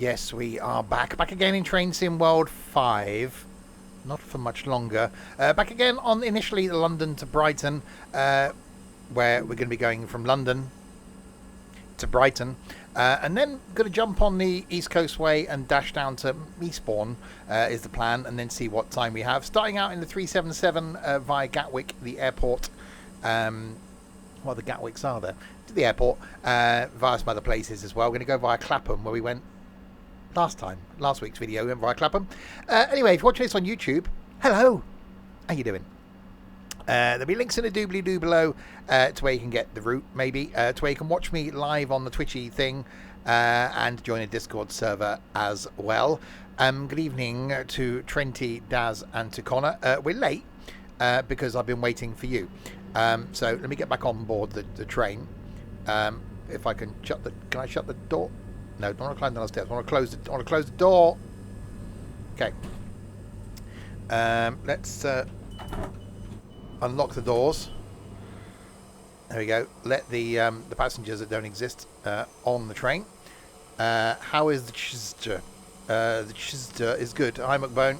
Yes, we are back. Back again in Train Sim World 5. Not for much longer. Back again on initially London to Brighton, where we're going to be going from London to Brighton. And then going to jump on the East Coast Way and dash down to Eastbourne is the plan, and then see what time we have. Starting out in the 377 via Gatwick, the airport. Well, the Gatwicks are there. To the airport, via some other places as well. We're going to go via Clapham, where we went last week's video, we went via Clapham. Anyway, if you're watching this on YouTube, hello, how you doing? There'll be links in the doobly-doo below to where you can get the route, maybe, to where you can watch me live on the Twitchy thing and join a Discord server as well. Good evening to Trenty, Daz and to Connor. We're late because I've been waiting for you. So let me get back on board the train. If I can can I shut the door? No, don't want to climb down the stairs. I want to close the door. Okay. Let's unlock the doors. There we go. Let the passengers that don't exist on the train. How is the Chester? The Chester is good. Hi, McBone.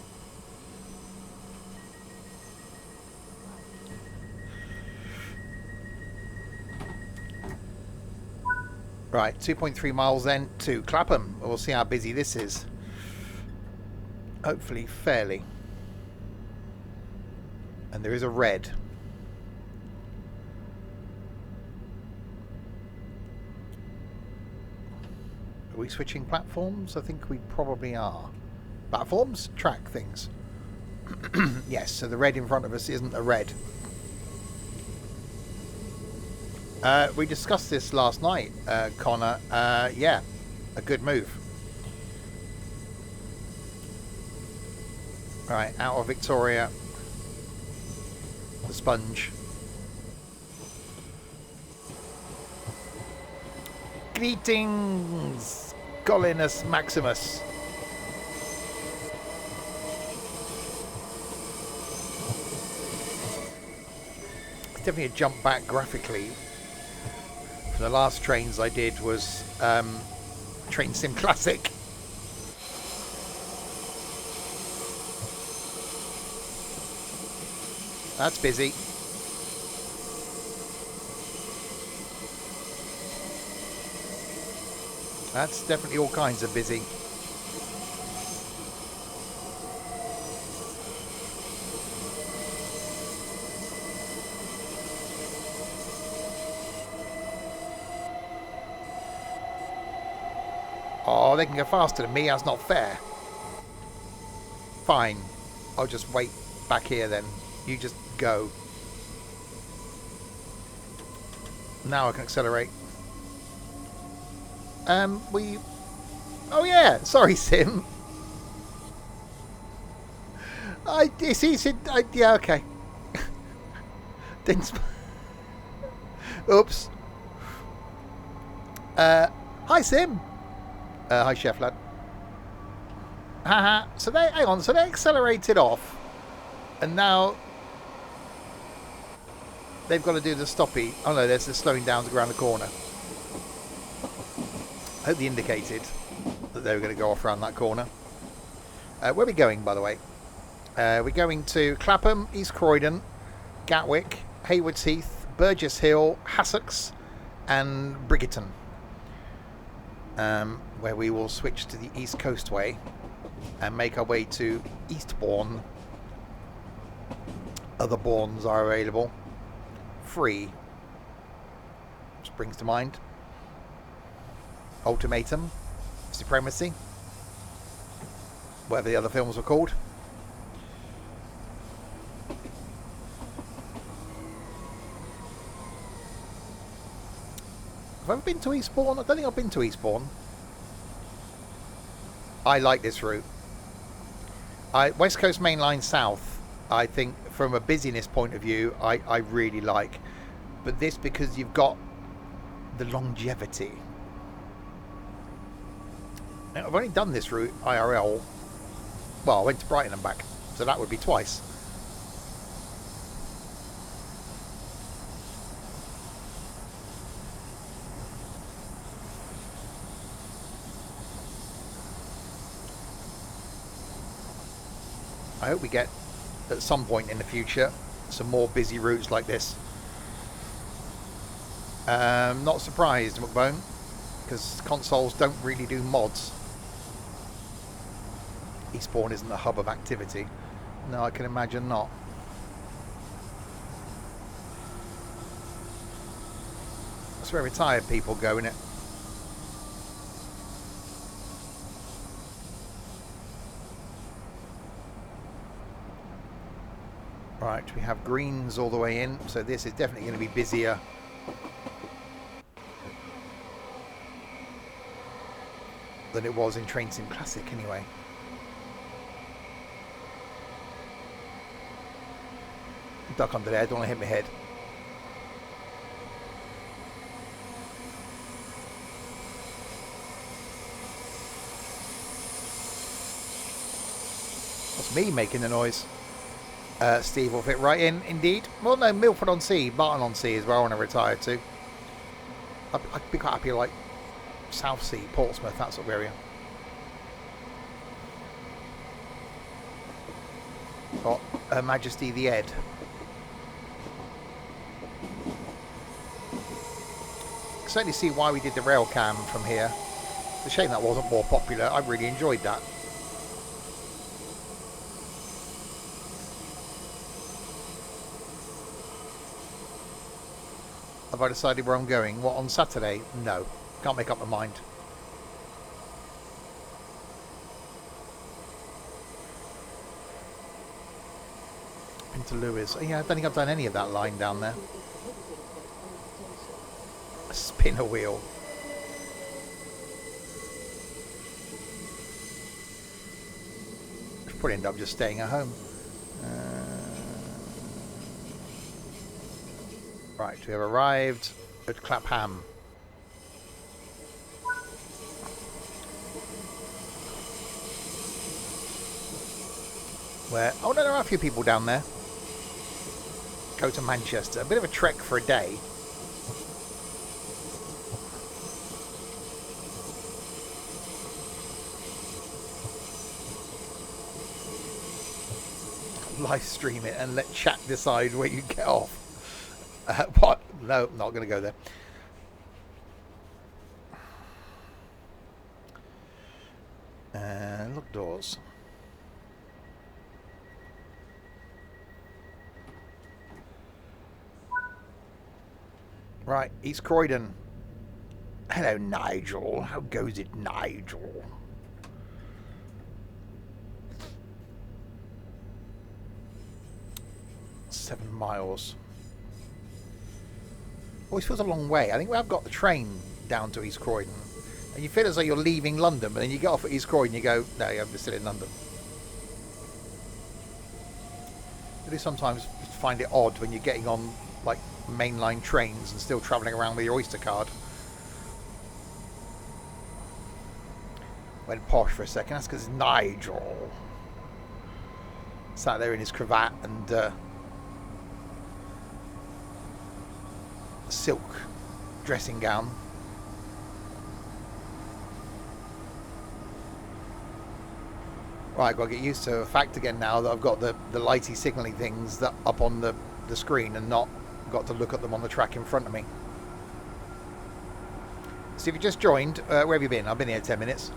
Right, 2.3 miles then to Clapham. We'll see how busy this is. Hopefully fairly. And there is a red. Are we switching platforms? I think we probably are. Platforms? Track things. Yes, so the red in front of us isn't a red. We discussed this last night, Connor. Yeah, a good move. Right, out of Victoria. The sponge. Greetings, Colinus Maximus. It's definitely a jump back graphically. The last trains I did was Train Sim Classic. That's busy. That's definitely all kinds of busy. Oh, they can go faster than me. That's not fair. Fine. I'll just wait back here then. You just go. Now I can accelerate. Oh yeah. Sorry, Sim. Yeah, okay. Didn't. Oops. Hi, Sim. Hi, Chef lad. Haha. So they hang on. So they accelerated off, and now they've got to do the stoppy. Oh no, there's the slowing down to go around the corner. I hope they indicated that they were going to go off around that corner. Where are we going, by the way? We're going to Clapham, East Croydon, Gatwick, Haywards Heath, Burgess Hill, Hassocks, and Brighton. Where we will switch to the East Coast Way and make our way to Eastbourne. Other Bournes are available. Free. Which brings to mind Ultimatum, Supremacy, whatever the other films were called. Have I ever been to Eastbourne? I don't think I've been to Eastbourne. I like this route. West Coast Main Line South, I think from a busyness point of view, I really like. But this because you've got the longevity. Now, I've only done this route IRL. Well, I went to Brighton and back, so that would be twice. I hope we get, at some point in the future, some more busy routes like this. Not surprised, McBone, because consoles don't really do mods. Eastbourne isn't the hub of activity. No, I can imagine not. That's where retired people go, innit? Right, we have greens all the way in, so this is definitely going to be busier. Than it was in Train Sim Classic, anyway. Duck under there, don't want to hit my head. That's me making the noise. Steve will fit right in, indeed. Well, no, Milford on Sea, Barton on Sea is where I want to retire to. I'd be quite happy, like South Sea, Portsmouth, that sort of area. Got Her Majesty the Ed. I can certainly see why we did the rail cam from here. It's a shame that wasn't more popular. I really enjoyed that. Have I decided where I'm going? What, on Saturday? No. Can't make up my mind. Into Lewes. Yeah, I don't think I've done any of that line down there. A spinner wheel. I'll probably end up just staying at home. Right, we have arrived at Clapham. Where, oh no, there are a few people down there. Go to Manchester. A bit of a trek for a day. Live stream it and let chat decide where you get off. What? No, not going to go there. Look doors. Right, East Croydon. Hello, Nigel. How goes it, Nigel? Seven miles. Always feels a long way. I think we have got the train down to East Croydon. And you feel as though you're leaving London, but then you get off at East Croydon and you go, no, I'm still in London. I do sometimes find it odd when you're getting on like mainline trains and still travelling around with your Oyster card. Went posh for a second. That's because Nigel sat there in his cravat and silk dressing gown. Right, I've got to get used to the fact again now that I've got the lighty signalling things that up on the screen and not got to look at them on the track in front of me. So if you just joined, where have you been? I've been here 10 minutes.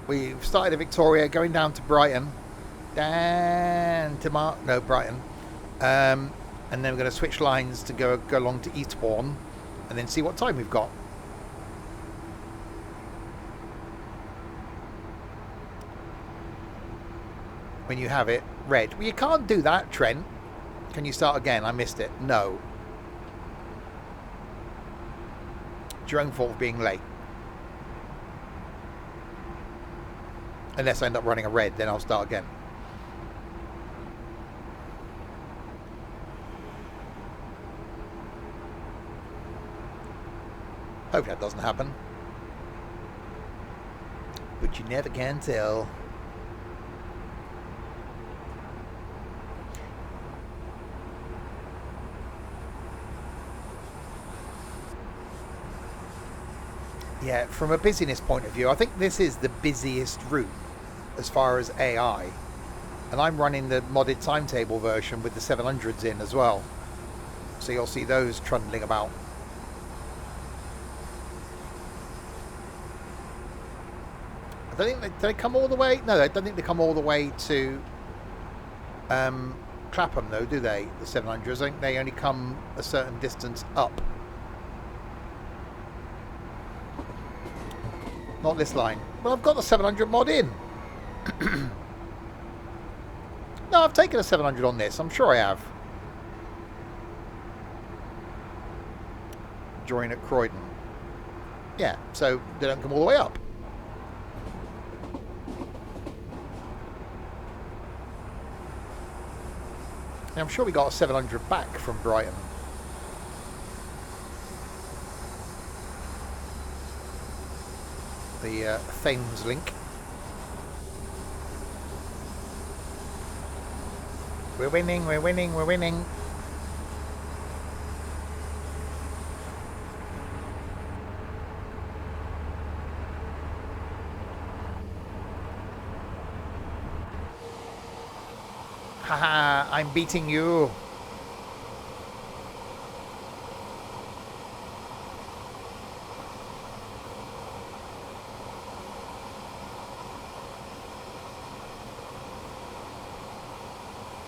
We've started at Victoria, going down to Brighton, down to Brighton, and then we're going to switch lines to go along to Eastbourne, and then see what time we've got. When you have it red. Well, you can't do that, Trent. Can you start again? I missed it. No. It's your own fault for being late. Unless I end up running a red, then I'll start again. Hope that doesn't happen. But you never can tell. Yeah, from a busyness point of view, I think this is the busiest route as far as AI. And I'm running the modded timetable version with the 700s in as well. So you'll see those trundling about. I don't think they come all the way. No, I don't think they come all the way to Clapham, though, do they? The 700s. I think they only come a certain distance up. Not this line. Well, I've got the 700 mod in. No, I've taken a 700 on this. I'm sure I have. Join at Croydon. Yeah, so they don't come all the way up. And I'm sure we got a 700 back from Brighton. The Thames link. We're winning, we're winning, we're winning. Haha, I'm beating you.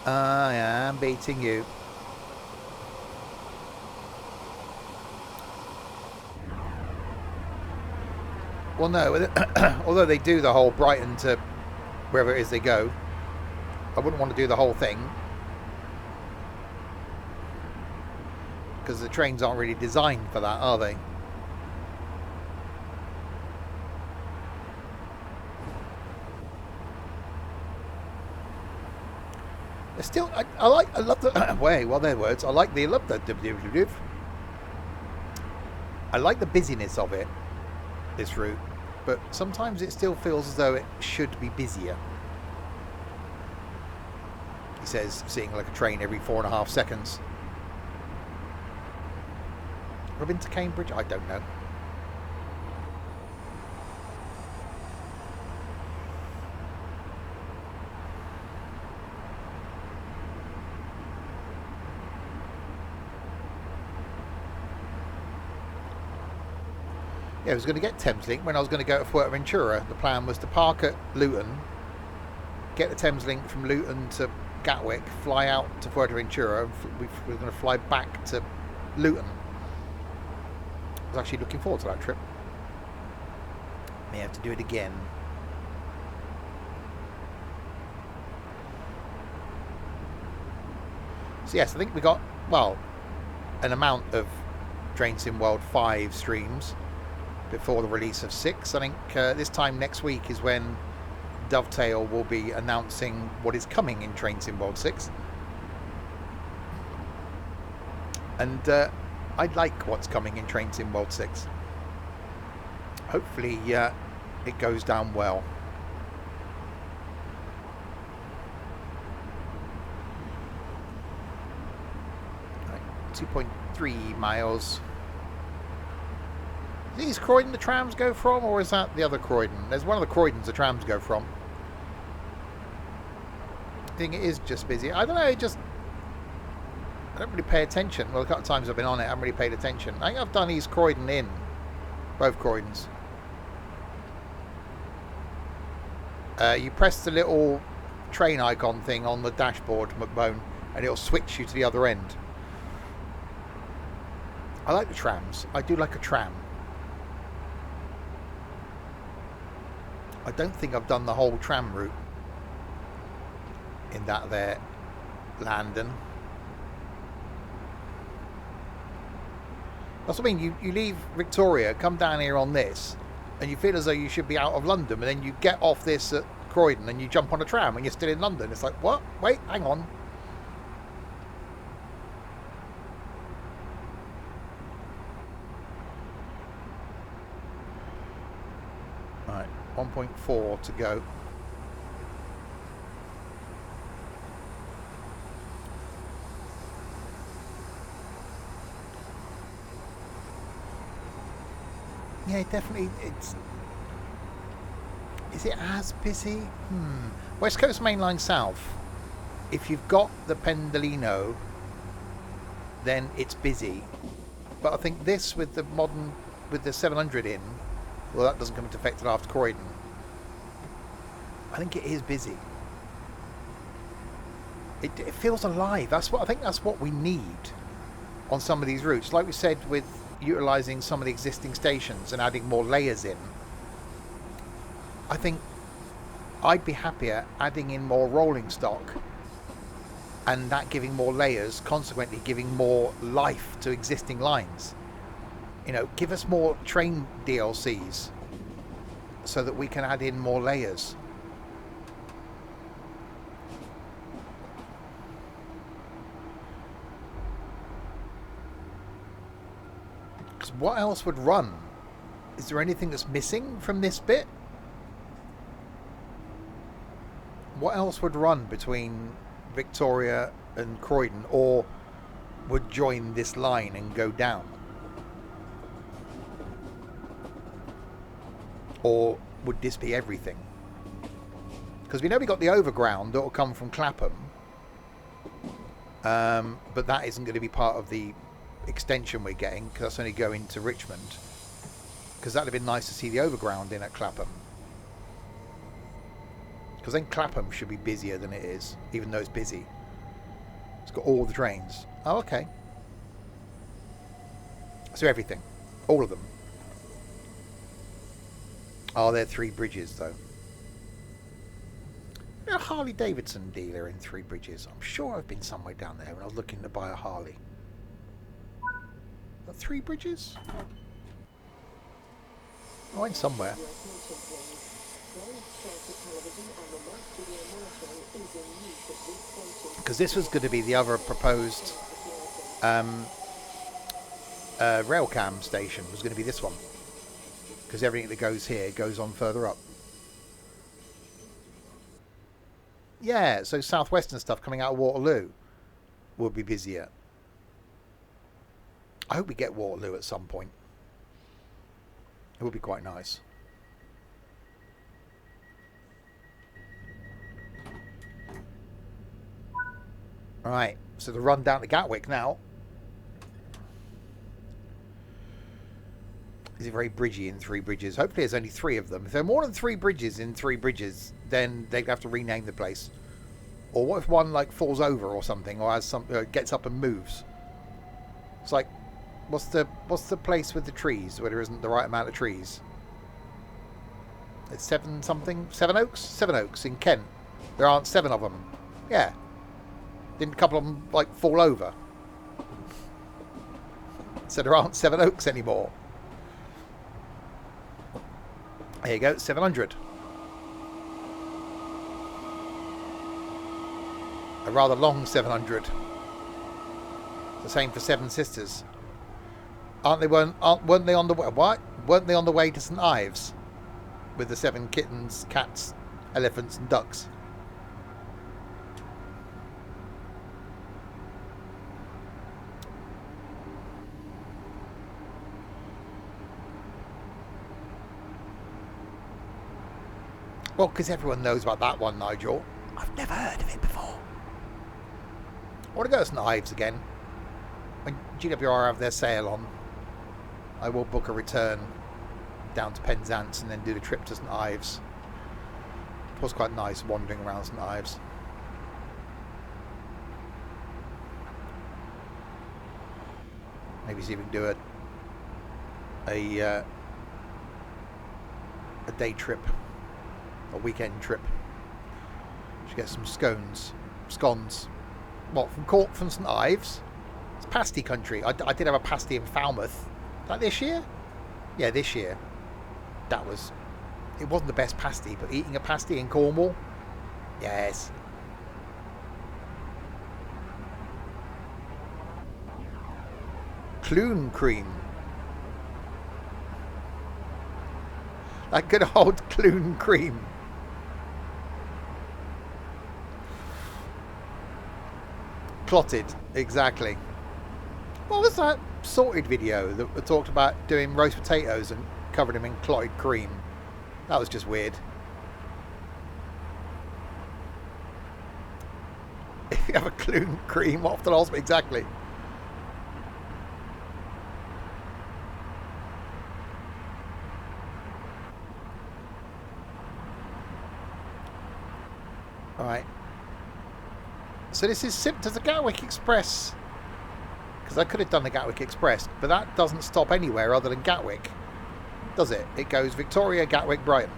I am beating you. Well, no, although they do the whole Brighton to wherever it is they go, I wouldn't want to do the whole thing because the trains aren't really designed for that, are they? Still, I love the way. Well, their words. I like the busyness of it. This route, but sometimes it still feels as though it should be busier. He says, seeing like a train every 4.5 seconds. Have I been to Cambridge? I don't know. Yeah, I was going to get Thameslink when I was going to go to Fuerteventura. The plan was to park at Luton, get the Thameslink from Luton to Gatwick, fly out to Fuerteventura, and we were going to fly back to Luton. I was actually looking forward to that trip. May have to do it again. So yes, I think we got, well, an amount of Train Sim World 5 streams before the release of 6. I think this time next week is when Dovetail will be announcing what is coming in Train Sim World 6. And I like what's coming in Train Sim World 6. Hopefully it goes down well. Right, 2.3 miles. Is these Croydon the trams go from, or is that the other Croydon? There's one of the Croydons the trams go from. I think it is just busy. I don't know, I don't really pay attention. Well, a couple of times I've been on it, I haven't really paid attention. I think I've done East Croydon in. Both Croydons. You press the little train icon thing on the dashboard, McBone, and it'll switch you to the other end. I like the trams. I do like a tram. I don't think I've done the whole tram route in that there London. That's what I mean. You leave Victoria, come down here on this, and you feel as though you should be out of London, but then you get off this at Croydon and you jump on a tram and you're still in London. It's like, what? Wait, hang on. Right, 1.4 to go. Yeah, definitely. It's Is it as busy? West Coast Main Line South. If you've got the Pendolino, then it's busy. But I think this with the modern, with the 700 in, well, that doesn't come into effect until after Croydon. I think it is busy. It feels alive. That's what I think. That's what we need on some of these routes. Like we said, with utilising some of the existing stations and adding more layers in. I think I'd be happier adding in more rolling stock and that giving more layers, consequently giving more life to existing lines. You know, give us more train DLCs so that we can add in more layers. Because what else would run? Is there anything that's missing from this bit? What else would run between Victoria and Croydon, or would join this line and go down? Or would this be everything? Because we know we got the overground that will come from Clapham, but that isn't going to be part of the extension we're getting, because that's only going to Richmond. Because that would have been nice to see the overground in at Clapham. Because then Clapham should be busier than it is, even though it's busy. It's got all the trains. Oh, okay. So everything. All of them. Oh, they're Three Bridges, though. You're a Harley Davidson dealer in Three Bridges. I'm sure I've been somewhere down there when I was looking to buy a Harley. Are Three Bridges? I went somewhere. Because this was going to be the other proposed rail cam station, was going to be this one. Because everything that goes here goes on further up. Yeah, so southwestern stuff coming out of Waterloo will be busier. I hope we get Waterloo at some point. It would be quite nice. Right, so the run down to Gatwick now. Is it very bridgy in Three Bridges? Hopefully there's only 3 of them. If there are more than 3 bridges in Three Bridges, then they'd have to rename the place. Or what if one like falls over or something, or has some gets up and moves? It's like, what's the place with the trees where there isn't the right amount of trees? It's 7 something? Seven Oaks? Seven Oaks in Kent. There aren't 7 of them. Yeah. Didn't a couple of them like fall over? So there aren't 7 Oaks anymore. There you go, 700. A rather long 700. The same for Seven Sisters. Weren't they on the way? What? Weren't they on the way to St Ives with the 7 kittens, cats, elephants, and ducks? Well, because everyone knows about that one, Nigel. I've never heard of it before. I want to go to St Ives again. When GWR have their sale on, I will book a return down to Penzance and then do the trip to St Ives. It was quite nice wandering around St Ives. Maybe see if we can do a day trip. A weekend trip. Should get some scones. What, from St Ives? It's pasty country. I did have a pasty in Falmouth. Like this year? Yeah, this year. It wasn't the best pasty, but eating a pasty in Cornwall? Yes. Clune cream. That good old Clune cream. Clotted, exactly. What was that sorted video that talked about doing roast potatoes and covered them in clotted cream? That was just weird. If you have a cream off the hospital, exactly. All right. So this is does the Gatwick Express, because I could have done the Gatwick Express, but that doesn't stop anywhere other than Gatwick, does it? It goes Victoria, Gatwick, Brighton.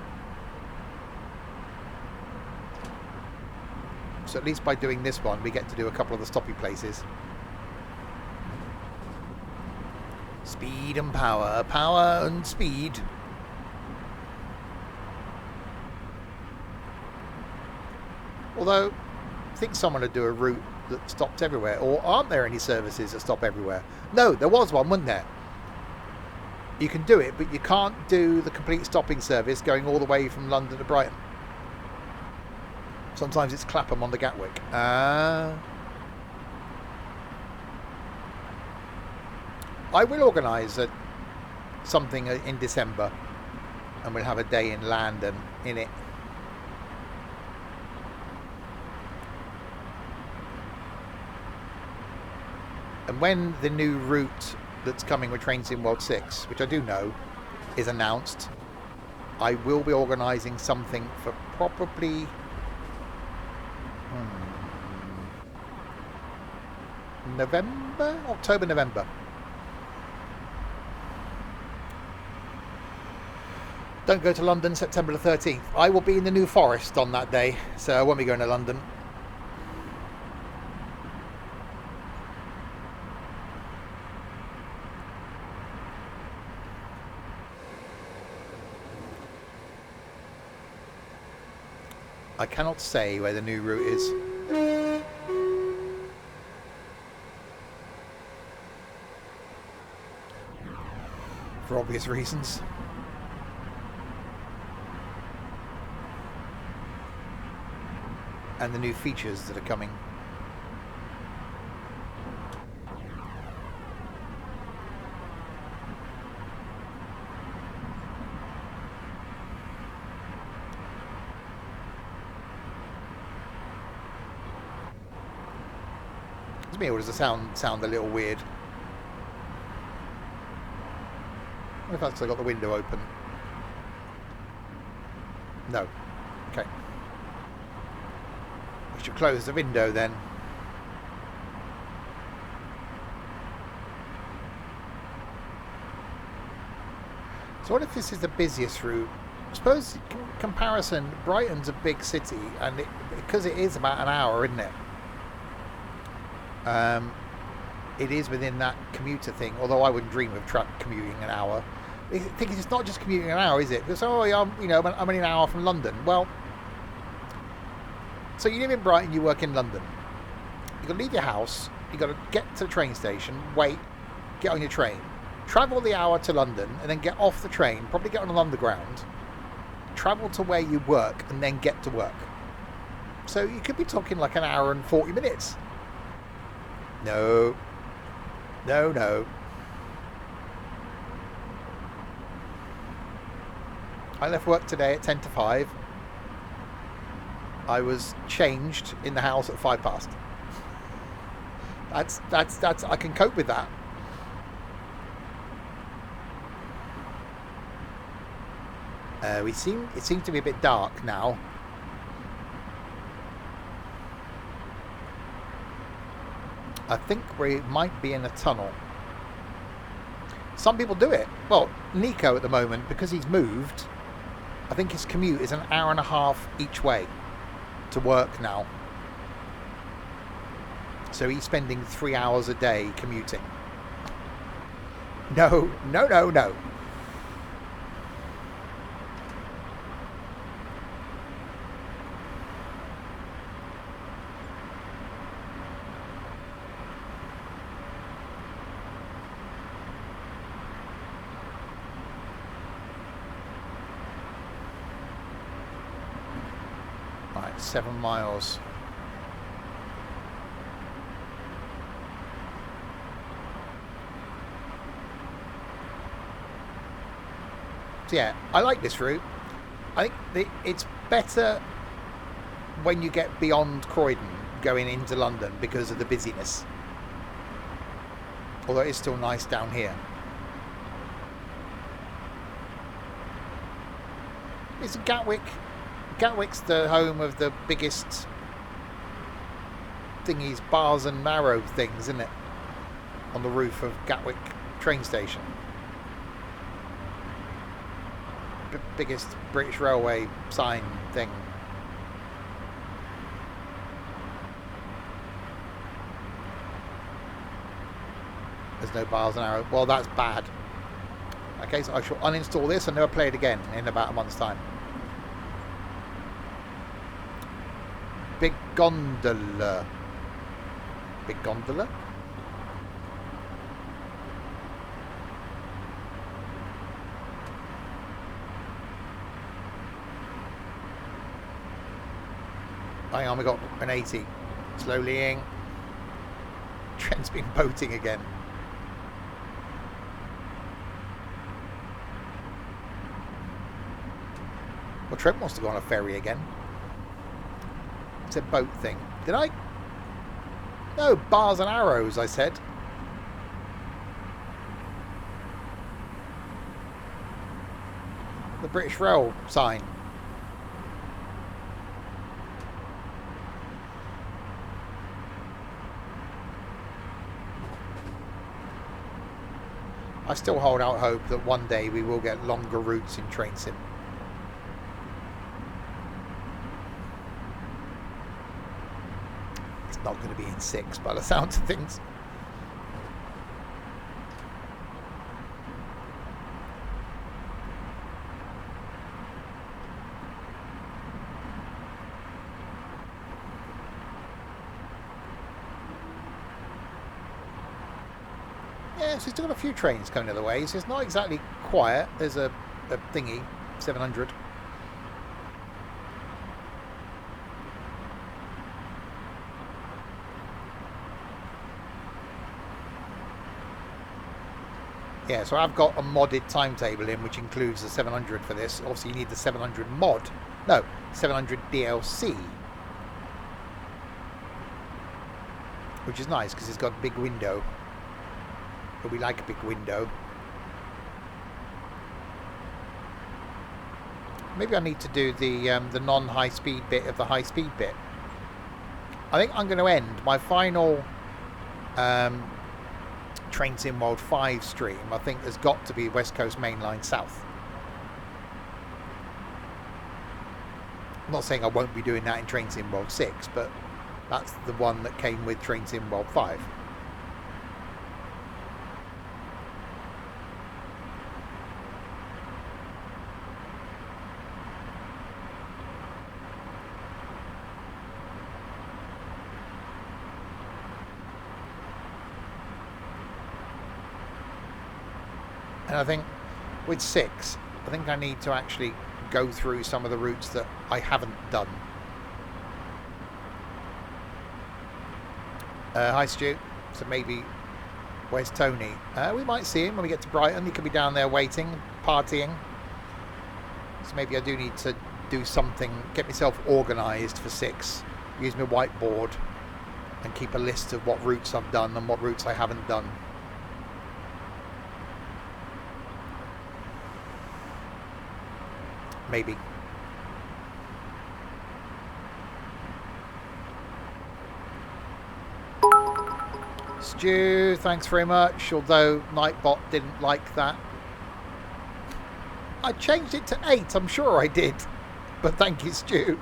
So at least by doing this one, we get to do a couple of the stopping places. Speed and power, power and speed. Although, I think someone would do a route that stops everywhere. Or aren't there any services that stop everywhere? No, there was one, wasn't there? You can do it, but you can't do the complete stopping service going all the way from London to Brighton. Sometimes it's Clapham on the Gatwick. I will organise something in December, and we'll have a day in London in it. And when the new route that's coming with Trainsim World 6, which I do know, is announced, I will be organising something for probably October, November. Don't go to London September the 13th. I will be in the New Forest on that day, so I won't be going to London. I cannot say where the new route is. For obvious reasons. And the new features that are coming. To me, or does it sound a little weird? What if that's because I got the window open? No. Okay. We should close the window then. So what if this is the busiest route? I suppose in comparison, Brighton's a big city, and because it is about an hour, isn't it? It is within that commuter thing, although I wouldn't dream of truck commuting an hour. I think it's not just commuting an hour, is it? Because, I'm only an hour from London. Well, so you live in Brighton, you work in London. You've got to leave your house, you've got to get to the train station, wait, get on your train, travel the hour to London, and then get off the train, probably get on an underground, travel to where you work, and then get to work. So you could be talking like an hour and 40 minutes. No. I left work today at 10 to 5. I was changed in the house at 5 past. That's I can cope with that. It seems to be a bit dark now. I think we might be in a tunnel. Some people do it. Well, Nico at the moment, because he's moved, I think his commute is an hour and a half each way to work now. So he's spending 3 hours a day commuting. No. Right, 7 miles. So yeah, I like this route. I think it's better when you get beyond Croydon going into London because of the busyness. Although it's still nice down here. It's Gatwick. Gatwick's the home of the biggest thingies, bars and marrow things, isn't it? On the roof of Gatwick train station. Biggest British Railway sign thing. There's no bars and arrows. Well, that's bad. Okay, so I shall uninstall this and never play it again in about a month's time. Big gondola. Big gondola? Hang on, we got an 80. Slowly in. Trent's been boating again. Well, Trent wants to go on a ferry again. It's a boat thing. Did I? No, bars and arrows, I said. The British Rail sign. I still hold out hope that one day we will get longer routes in Train Sim. It's not going to be in 6 by the sound of things. So we've still got a few trains coming the other way, so it's not exactly quiet. There's a thingy, 700. Yeah, so I've got a modded timetable in, which includes the 700 for this. Obviously, you need the 700 mod. No, 700 DLC. Which is nice, because it's got a big window. But we like a big window. Maybe I need to do the non-high speed bit of the high speed bit. I think I'm going to end my final Train Sim World 5 stream. I think there's got to be West Coast Main Line South. I'm not saying I won't be doing that in Train Sim World 6, but that's the one that came with Train Sim World 5. And I think with 6, I think I need to actually go through some of the routes that I haven't done. Hi Stu. So maybe, where's Tony? We might see him when we get to Brighton. He could be down there waiting, partying. So maybe I do need to do something, get myself organised for 6. Use my whiteboard and keep a list of what routes I've done and what routes I haven't done. Maybe. Stu, thanks very much. Although Nightbot didn't like that. I changed it to 8, I'm sure I did. But thank you, Stu.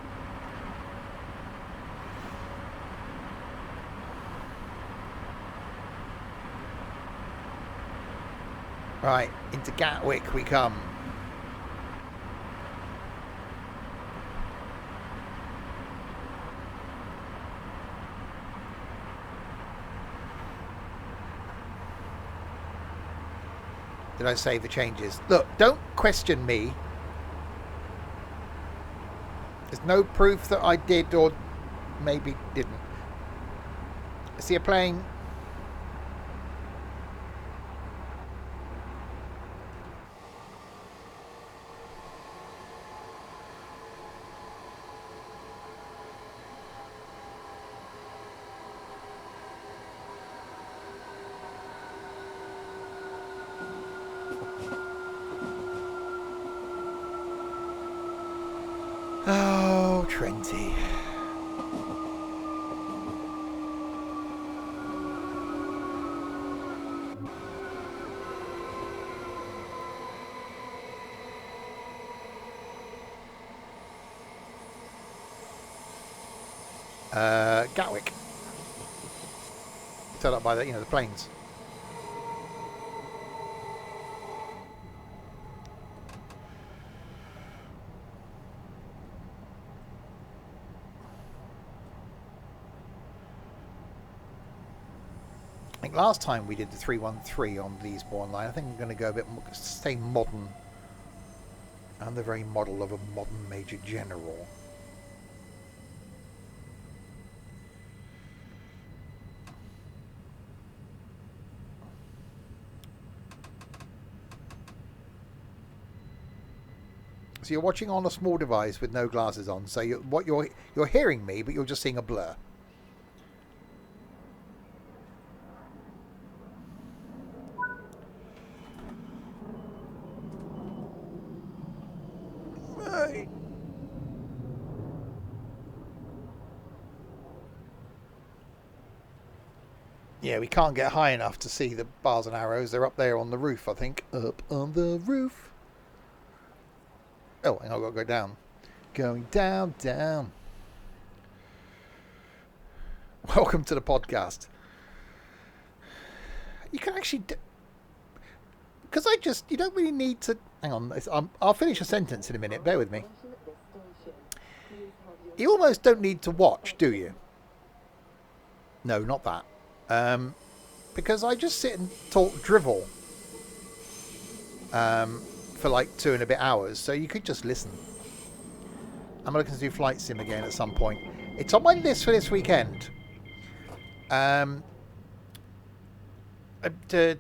Right, into Gatwick we come. Did I save the changes? Look, don't question me. There's no proof that I did or maybe didn't. See, you're playing... Gatwick. Set up by the planes. I think last time we did the 313 on the Eastbourne line. I think I'm going to go a bit more, stay modern. And the very model of a modern Major General. So you're watching on a small device with no glasses on. So you're hearing me, but you're just seeing a blur. Yeah, we can't get high enough to see the bars and arrows. They're up there on the roof, I think. Up on the roof. Oh, and I've got to go down. Going down, down. Welcome to the podcast. You can actually... Because you don't really need to... Hang on, I'll finish a sentence in a minute. Bear with me. You almost don't need to watch, do you? No, not that. Because I just sit and talk drivel for like 2 and a bit hours, so you could just listen. I'm looking to do Flight Sim again at some point. It's on my list for this weekend.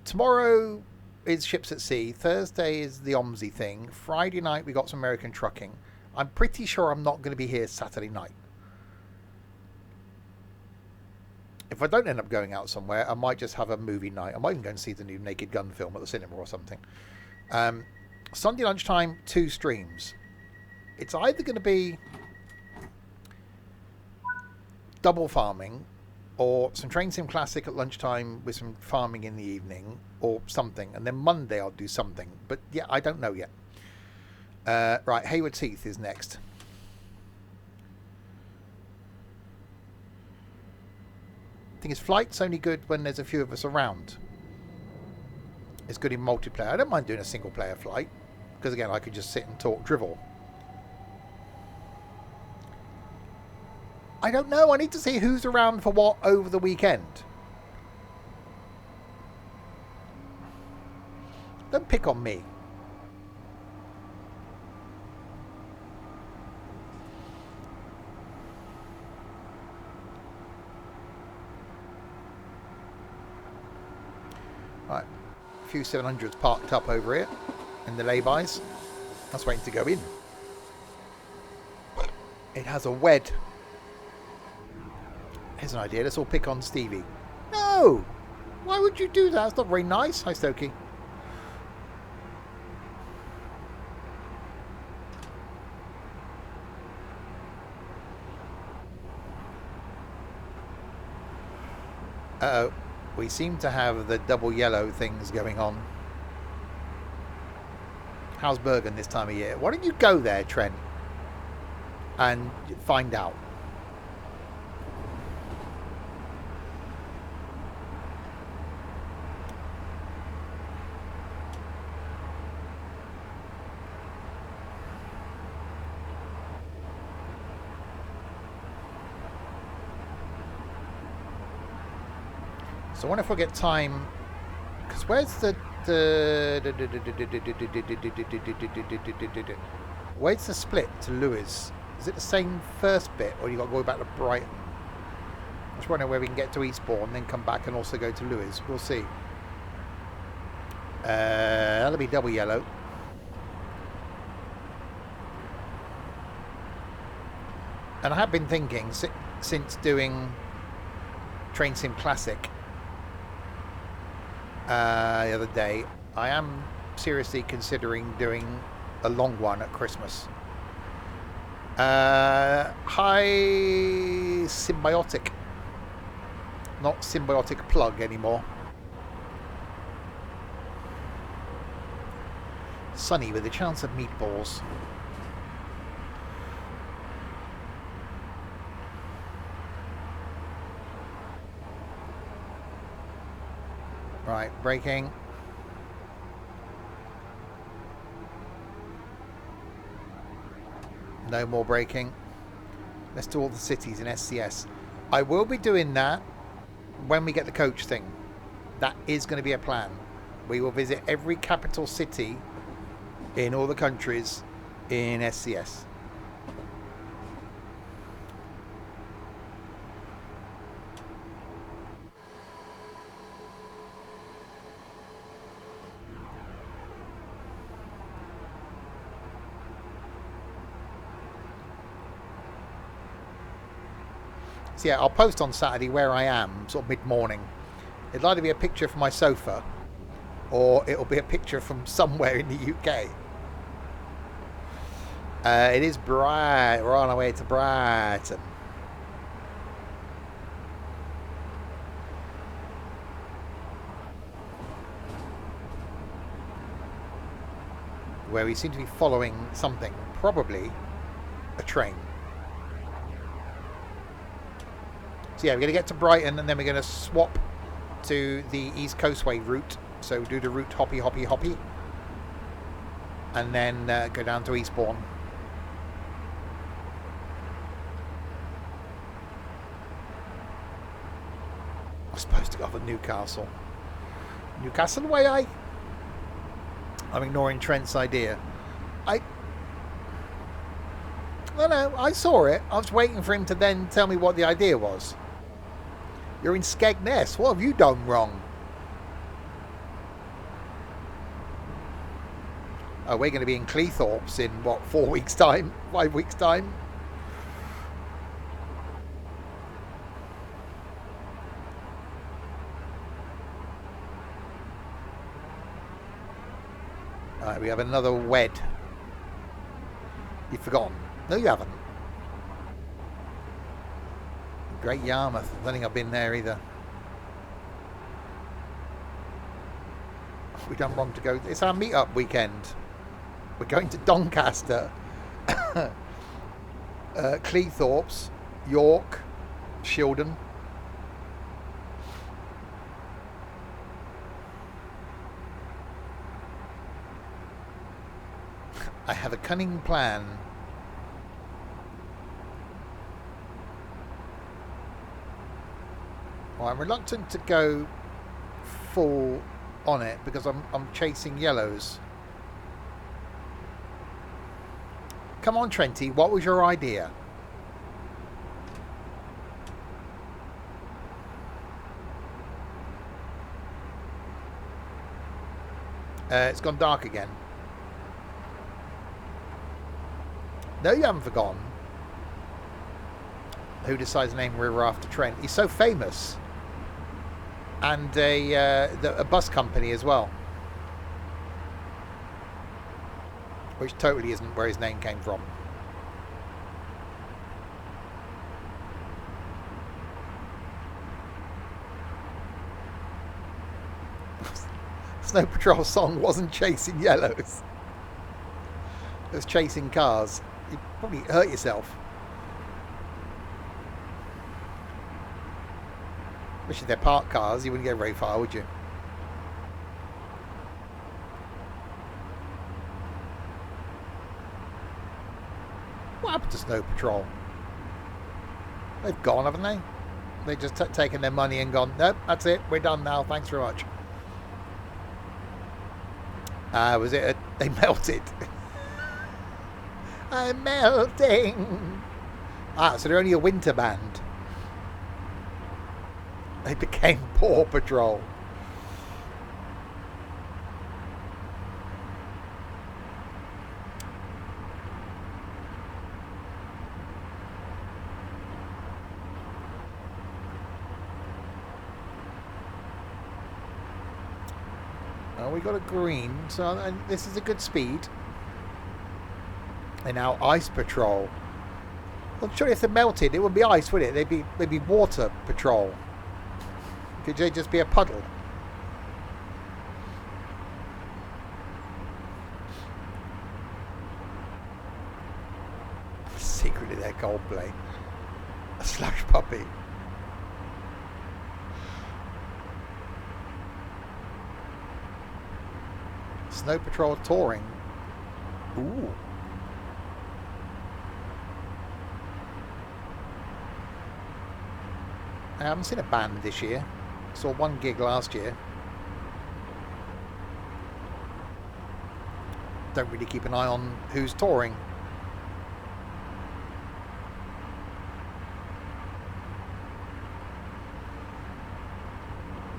Tomorrow is Ships at Sea. Thursday is the OMSI thing. Friday night we got some American trucking. I'm pretty sure I'm not going to be here Saturday night. If I don't end up going out somewhere, I might just have a movie night. I might even go and see the new Naked Gun film at the cinema or something. Sunday lunchtime, 2 streams. It's either going to be double farming or some Train Sim Classic at lunchtime with some farming in the evening or something. And then Monday I'll do something. But yeah, I don't know yet. Right, Hayward's Heath is next. Thing is, flight's only good when there's a few of us around. It's good in multiplayer. I don't mind doing a single player flight because again I could just sit and talk drivel. I don't know. I need to see who's around for what over the weekend. Don't pick on me. Right, a few 700s parked up over here in the laybys. That's waiting to go in. It has a wed. Here's an idea. Let's all pick on Stevie. No! Why would you do that? It's not very nice. Hi, Stokey. Uh-oh. We seem to have the double yellow things going on. How's Bergen this time of year? Why don't you go there, Trent, and find out? So I wonder if we'll get time, because where's where's the split to Lewes? Is it the same first bit, or you got to go back to Brighton? I'm just wondering where we can get to Eastbourne, then come back and also go to Lewes. We'll see. That'll be double yellow. And I have been thinking since doing Train Sim Classic the other day, I am seriously considering doing a long one at Christmas. Hi Symbiotic, not Symbiotic Plug anymore. Sunny with a chance of meatballs. Right, braking. No more braking. Let's do all the cities in SCS. I will be doing that when we get the coach thing. That is going to be a plan. We will visit every capital city in all the countries in SCS. So yeah, I'll post on Saturday where I am, sort of mid-morning. It'll either be a picture from my sofa, or it'll be a picture from somewhere in the UK. It is bright. We're on our way to Brighton. Where we seem to be following something, probably a train. So yeah, we're going to get to Brighton and then we're going to swap to the East Coastway route. So do the route hoppy, hoppy, hoppy. And then go down to Eastbourne. I'm supposed to go for Newcastle. Newcastle way, I'm ignoring Trent's idea. I know, I saw it. I was waiting for him to then tell me what the idea was. You're in Skegness. What have you done wrong? Oh, we're going to be in Cleethorpes in, what, 4 weeks' time? 5 weeks' time? Alright, we have another wed. You've forgotten. No, you haven't. Great Yarmouth. I don't think I've been there either. We done wrong to go. It's our meet-up weekend. We're going to Doncaster, Cleethorpes, York, Shildon. I have a cunning plan. Well, I'm reluctant to go full on it because I'm chasing yellows. Come on, Trenty, what was your idea? It's gone dark again. No, you haven't forgotten. Who decides the name we're after Trent? He's so famous. And a bus company as well. Which totally isn't where his name came from. Snow Patrol song wasn't chasing yellows. It was chasing cars. You'd probably hurt yourself. Especially if they're parked cars, you wouldn't go very far, would you? What happened to Snow Patrol? They've gone, haven't they? They've just taken their money and gone, nope, that's it, we're done now, thanks very much. Was it they melted? I'm melting. So they're only a winter band. They became Paw Patrol. We got a green, so and this is a good speed. And now Ice Patrol. Well, surely if they melted, it wouldn't be ice, would it? They'd be Water Patrol. Could they just be a puddle? Secretly, they're Coldplay. A slush puppy. Snow Patrol touring. Ooh. I haven't seen a band this year. Saw one gig last year. Don't really keep an eye on who's touring.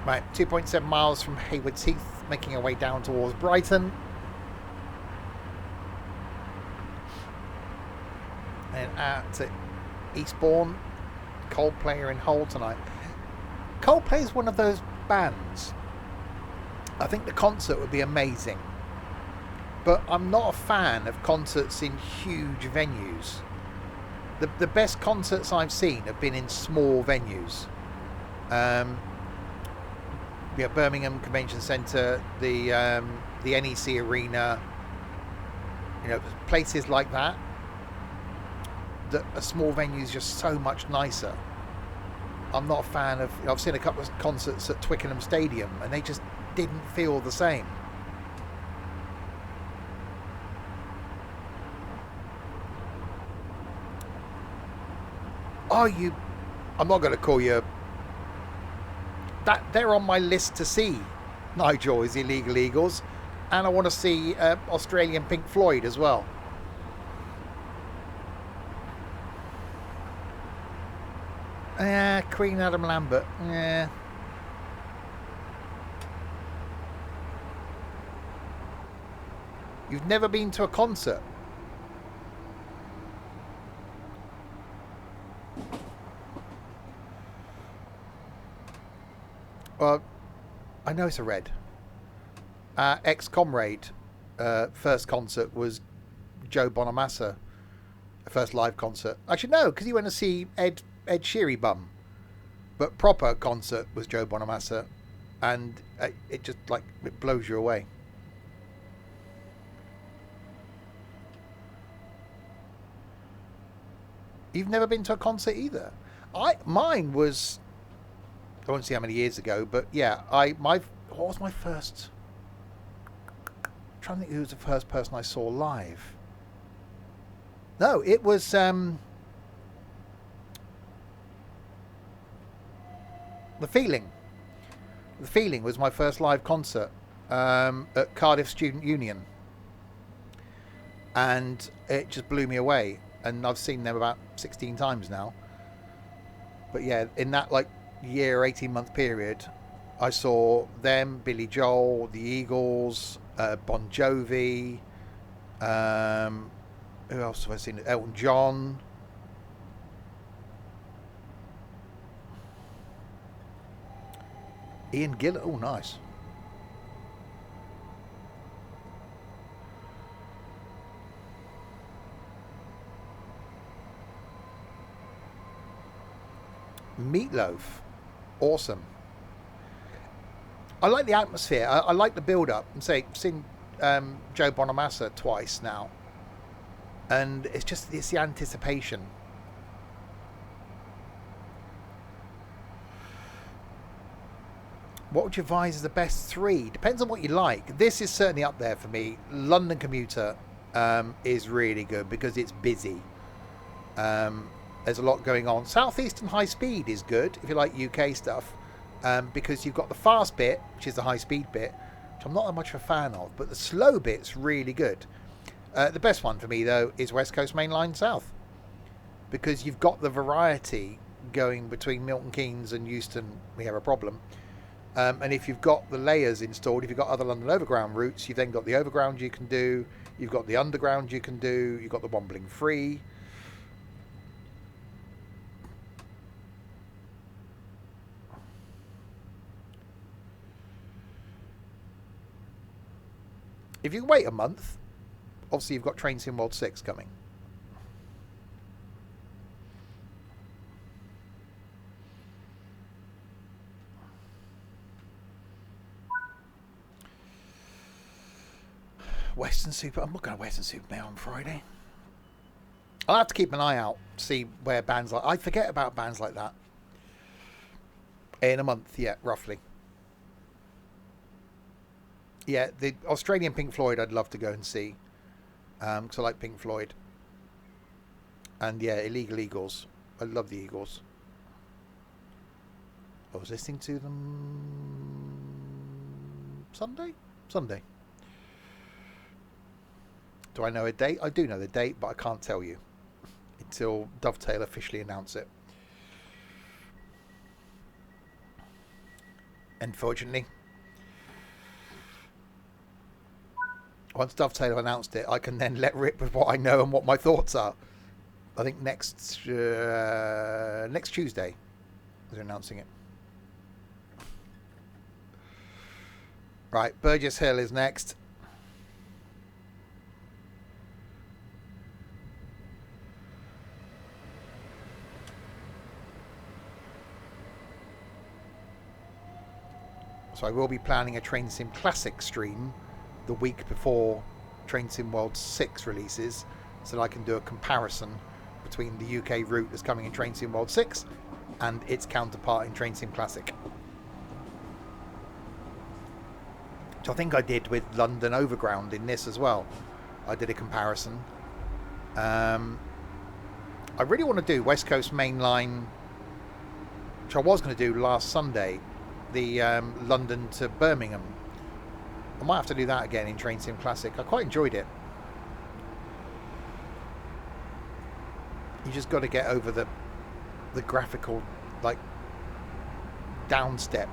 Right, 2.7 miles from Haywards Heath, making our way down towards Brighton. And out to Eastbourne. Coldplay are in Hull tonight. Coldplay is one of those bands. I think the concert would be amazing. But I'm not a fan of concerts in huge venues. The best concerts I've seen have been in small venues. Birmingham Convention Centre, the NEC Arena, places like that. A small venue is just so much nicer. I'm not a fan of. I've seen a couple of concerts at Twickenham Stadium, and they just didn't feel the same. I'm not going to call you. That they're on my list to see. Nigel is Illegal Eagles, and I want to see Australian Pink Floyd as well. Queen Adam Lambert. Yeah. You've never been to a concert? Well, I know it's a red. Ex-Comrade first concert was Joe Bonamassa. First live concert. Actually, no, because he went to see Ed Sheery Bum. But proper concert was Joe Bonamassa. And it just, it blows you away. You've never been to a concert either? Mine was... I won't see how many years ago, but yeah, what was my first? I'm trying to think who was the first person I saw live. No, it was The Feeling. The Feeling was my first live concert at Cardiff Student Union, and it just blew me away. And I've seen them about 16 times now. But yeah, in that year, 18-month period, I saw them, Billy Joel, the Eagles, Bon Jovi, who else have I seen? Elton John. Ian Gillan. Oh, nice. Meatloaf. Awesome. I like the atmosphere. I like the build-up. And I've seen Joe Bonamassa twice now. And it's the anticipation. What would you advise as the best three? Depends on what you like. This is certainly up there for me. London Commuter is really good because it's busy. There's a lot going on. Southeastern High Speed is good if you like UK stuff, because you've got the fast bit, which is the high speed bit, which I'm not that much of a fan of, but the slow bit's really good. The best one for me, though, is West Coast Main Line South, because you've got the variety going between Milton Keynes and Euston. We have a problem. And if you've got the layers installed, if you've got other London Overground routes, you've then got the Overground you can do, you've got the Underground you can do, you've got the Wombling Free. If you wait a month, obviously you've got Train Sim World 6 coming. Western Super. I'm not going to Western Supermare on Friday. I'll have to keep an eye out, see where bands like... I forget about bands like that. In a month, yeah, roughly. Yeah, the Australian Pink Floyd I'd love to go and see, because I like Pink Floyd. And yeah, Illegal Eagles. I love the Eagles. I was listening to them Sunday? Sunday. Do I know a date? I do know the date, but I can't tell you until Dovetail officially announce it. Unfortunately. Once Dovetail have announced it, I can then let rip with what I know and what my thoughts are. I think next Tuesday they're announcing it. Right, Burgess Hill is next. So I will be planning a Train Sim Classic stream the week before Train Sim World 6 releases, so that I can do a comparison between the UK route that's coming in Train Sim World 6 and its counterpart in Train Sim Classic. Which I think I did with London Overground in this as well. I did a comparison. I really want to do West Coast Main Line, which I was going to do last Sunday, the London to Birmingham. I might have to do that again in Train Sim Classic. I quite enjoyed it. You just got to get over the graphical, like, downstep.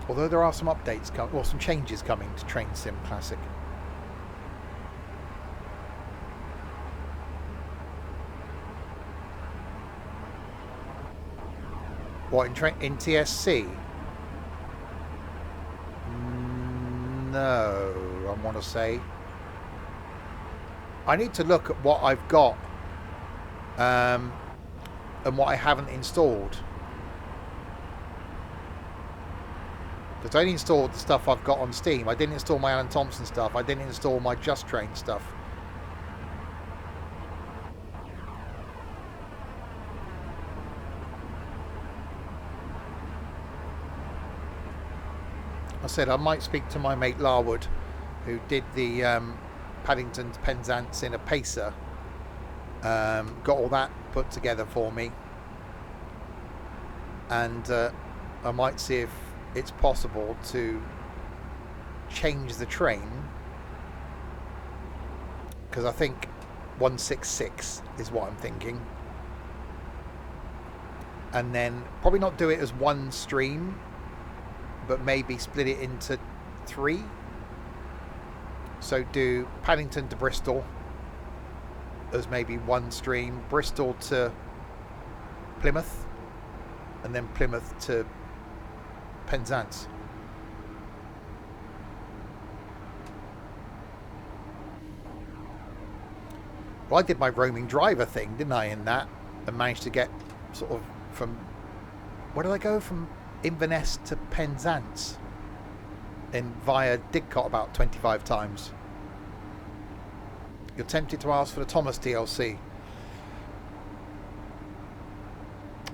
Although there are some updates coming, or some changes coming to Train Sim Classic. What, in TSC? No, I want to say. I need to look at what I've got and what I haven't installed. Because I only installed the stuff I've got on Steam. I didn't install my Alan Thompson stuff. I didn't install my Just Train stuff. I said I might speak to my mate Larwood, who did the Paddington to Penzance in a Pacer. Got all that put together for me. And I might see if it's possible to change the train, because I think 166 is what I'm thinking, and then probably not do it as one stream, but maybe split it into 3. So do Paddington to Bristol as maybe one stream, Bristol to Plymouth, and then Plymouth to Penzance. Well, I did my roaming driver thing, didn't I, in that, and managed to get sort of from, where did I go, from Inverness to Penzance in via Didcot about 25 times. You're tempted to ask for the Thomas DLC.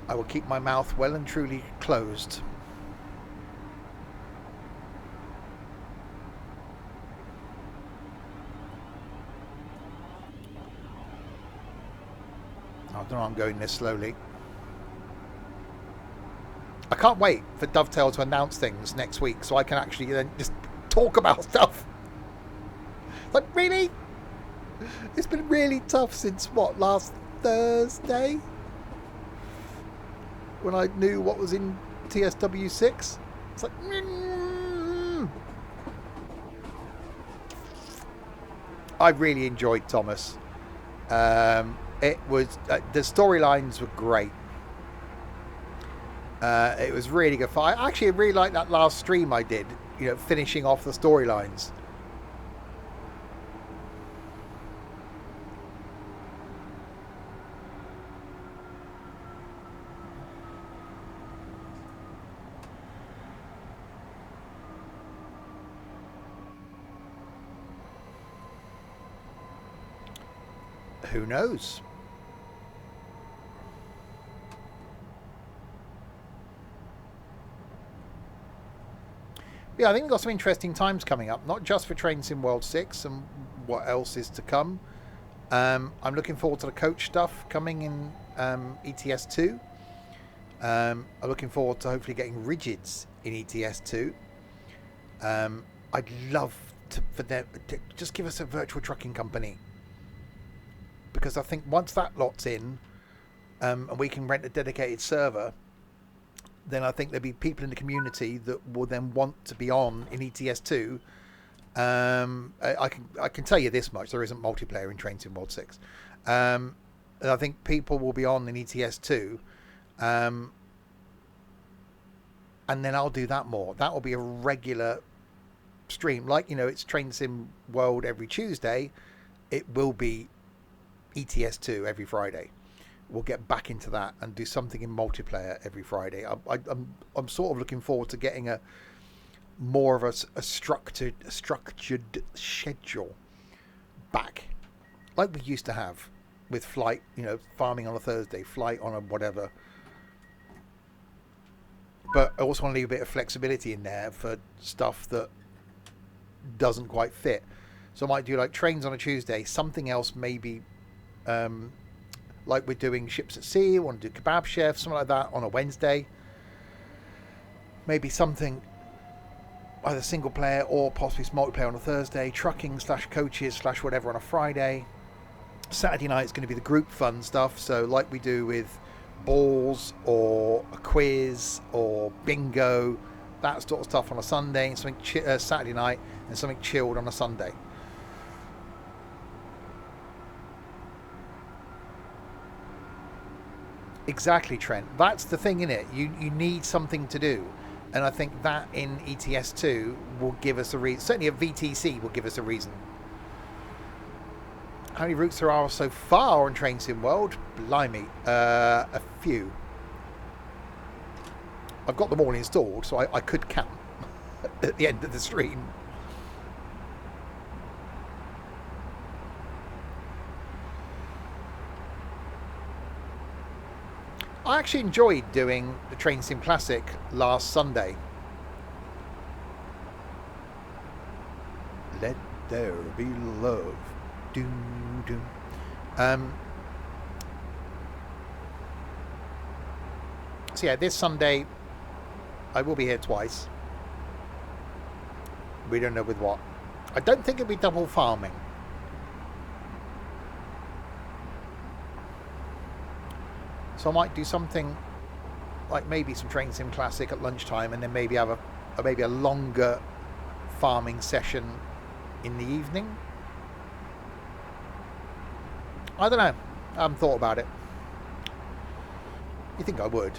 I will keep my mouth well and truly closed. I don't know, I'm going this slowly. I can't wait for Dovetail to announce things next week so I can actually then just talk about stuff. Like, really? It's been really tough since, what, last Thursday? When I knew what was in TSW6. It's like... I really enjoyed Thomas. It was... the storylines were great. It was really good fun. I actually really liked that last stream I did, you know, finishing off the storylines. Who knows? Yeah, I think we've got some interesting times coming up, not just for Train Sim World 6 and what else is to come. I'm looking forward to the coach stuff coming in ETS 2. I'm looking forward to hopefully getting rigids in ETS 2. I'd love for them to just give us a virtual trucking company, because I think once that lot's in, and we can rent a dedicated server, then I think there'll be people in the community that will then want to be on in ETS 2. I can tell you this much: there isn't multiplayer in Train Sim World 6. And I think people will be on in ETS 2. And then I'll do that more. That will be a regular stream. Like, it's Train Sim World every Tuesday. It will be ETS 2 every Friday. We'll get back into that and do something in multiplayer every Friday. I'm sort of looking forward to getting a more of a structured schedule back, like we used to have with flight. Farming on a Thursday, flight on a whatever. But I also want to leave a bit of flexibility in there for stuff that doesn't quite fit. So I might do like trains on a Tuesday, something else maybe, like we're doing ships at sea. I want to do kebab chef, something like that on a Wednesday. Maybe something either single player or possibly multiplayer on a Thursday. Trucking / coaches / whatever on a Friday. Saturday night is going to be the group fun stuff. So like we do with balls or a quiz or bingo, that sort of stuff on a Sunday, and something Saturday night, and something chilled on a Sunday. Exactly, Trent. That's the thing, innit? You need something to do, and I think that in ETS 2 will give us a reason. Certainly at VTC will give us a reason. How many routes there are so far on Train Sim World? Blimey, a few. I've got them all installed, so I could count at the end of the stream. I actually enjoyed doing the Train Sim Classic last Sunday. Let there be love. Doom, doom. So yeah, this Sunday I will be here twice. We don't know with what. I don't think it'll be double farming. So I might do something like maybe some Train Sim Classic at lunchtime, and then maybe have a longer farming session in the evening. I don't know. I haven't thought about it. You think I would?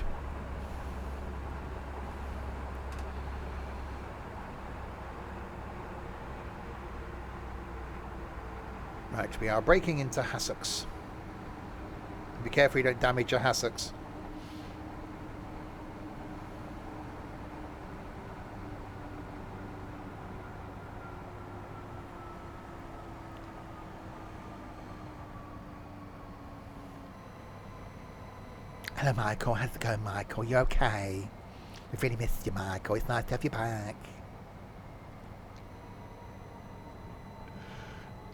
Right, we are breaking into hassocks. Be careful you don't damage your hassocks. Hello, Michael. How's it going, Michael? You okay? We've really missed you, Michael. It's nice to have you back.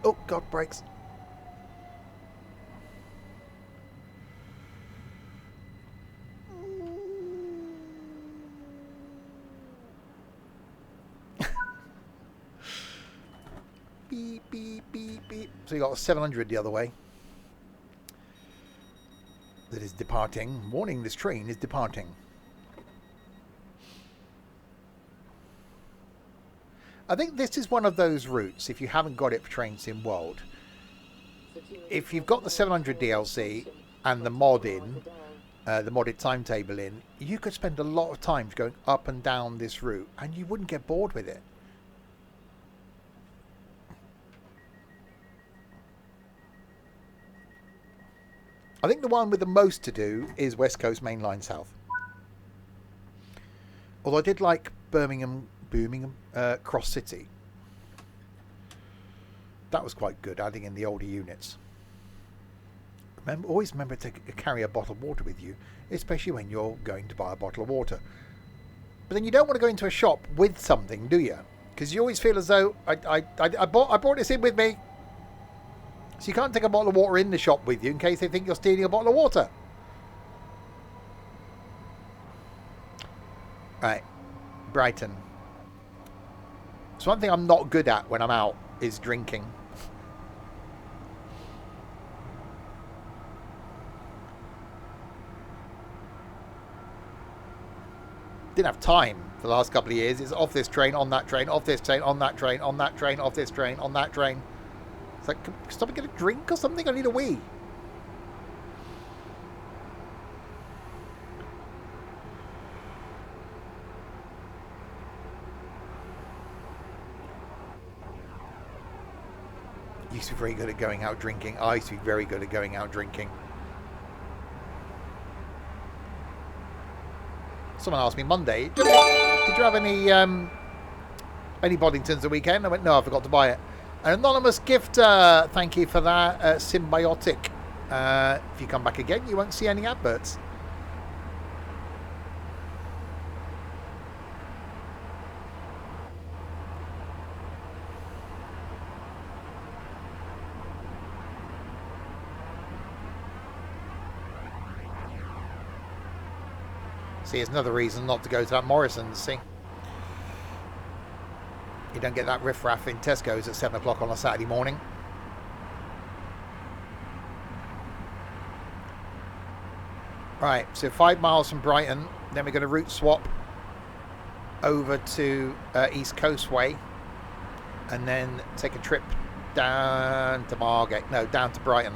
Oh, God, brakes. Beep, beep, beep, beep. So you got a 700 the other way. That is departing. Warning, this train is departing. I think this is one of those routes, if you haven't got it for Train Sim World, if you've got the 700 DLC and the mod in, the modded timetable in, you could spend a lot of time going up and down this route and you wouldn't get bored with it. I think the one with the most to do is West Coast Main Line South. Although I did like Birmingham, Cross City. That was quite good, adding in the older units. Always remember to carry a bottle of water with you, especially when you're going to buy a bottle of water. But then you don't want to go into a shop with something, do you? Because you always feel as though I brought this in with me. So you can't take a bottle of water in the shop with you in case they think you're stealing a bottle of water. Right, Brighton. So one thing I'm not good at when I'm out is drinking. Didn't have time for the last couple of years. It's off this train, on that train, off this train, on that train, on that train, off this train, on that train. It's like, stop and get a drink or something? I need a wee. Used to be very good at going out drinking. I used to be very good at going out drinking. Someone asked me Monday, did you have any Boddingtons the weekend? I went, no, I forgot to buy it. An anonymous gifter, thank you for that. Symbiotic. If you come back again, you won't see any adverts. See, it's another reason not to go to that Morrison's, see? You don't get that riffraff in Tesco's at 7 o'clock on a Saturday morning. Right, so 5 miles from Brighton. Then we're going to route swap over to East Coast Way. And then take a trip down to Margate. No, down to Brighton.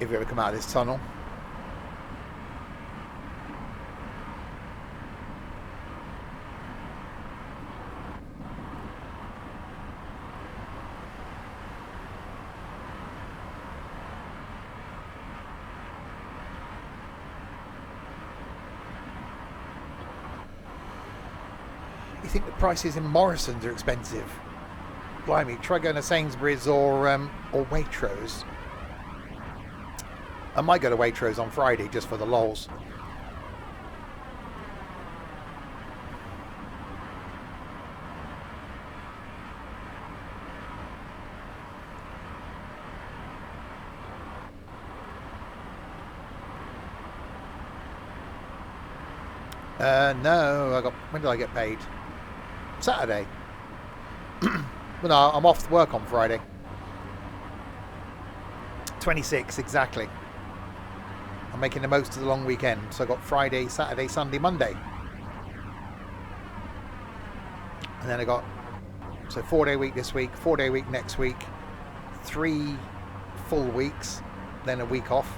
If we ever come out of this tunnel. You think the prices in Morrison's are expensive? Blimey, try going to Sainsbury's or Waitrose. I might go to Waitrose on Friday just for the lols. No, when did I get paid? Saturday. Well, no, I'm off to work on Friday. 26, exactly. I'm making the most of the long weekend, so I got Friday, Saturday, Sunday, Monday. And then I got, so 4-day week this week, 4-day week next week, 3 full weeks, then a week off.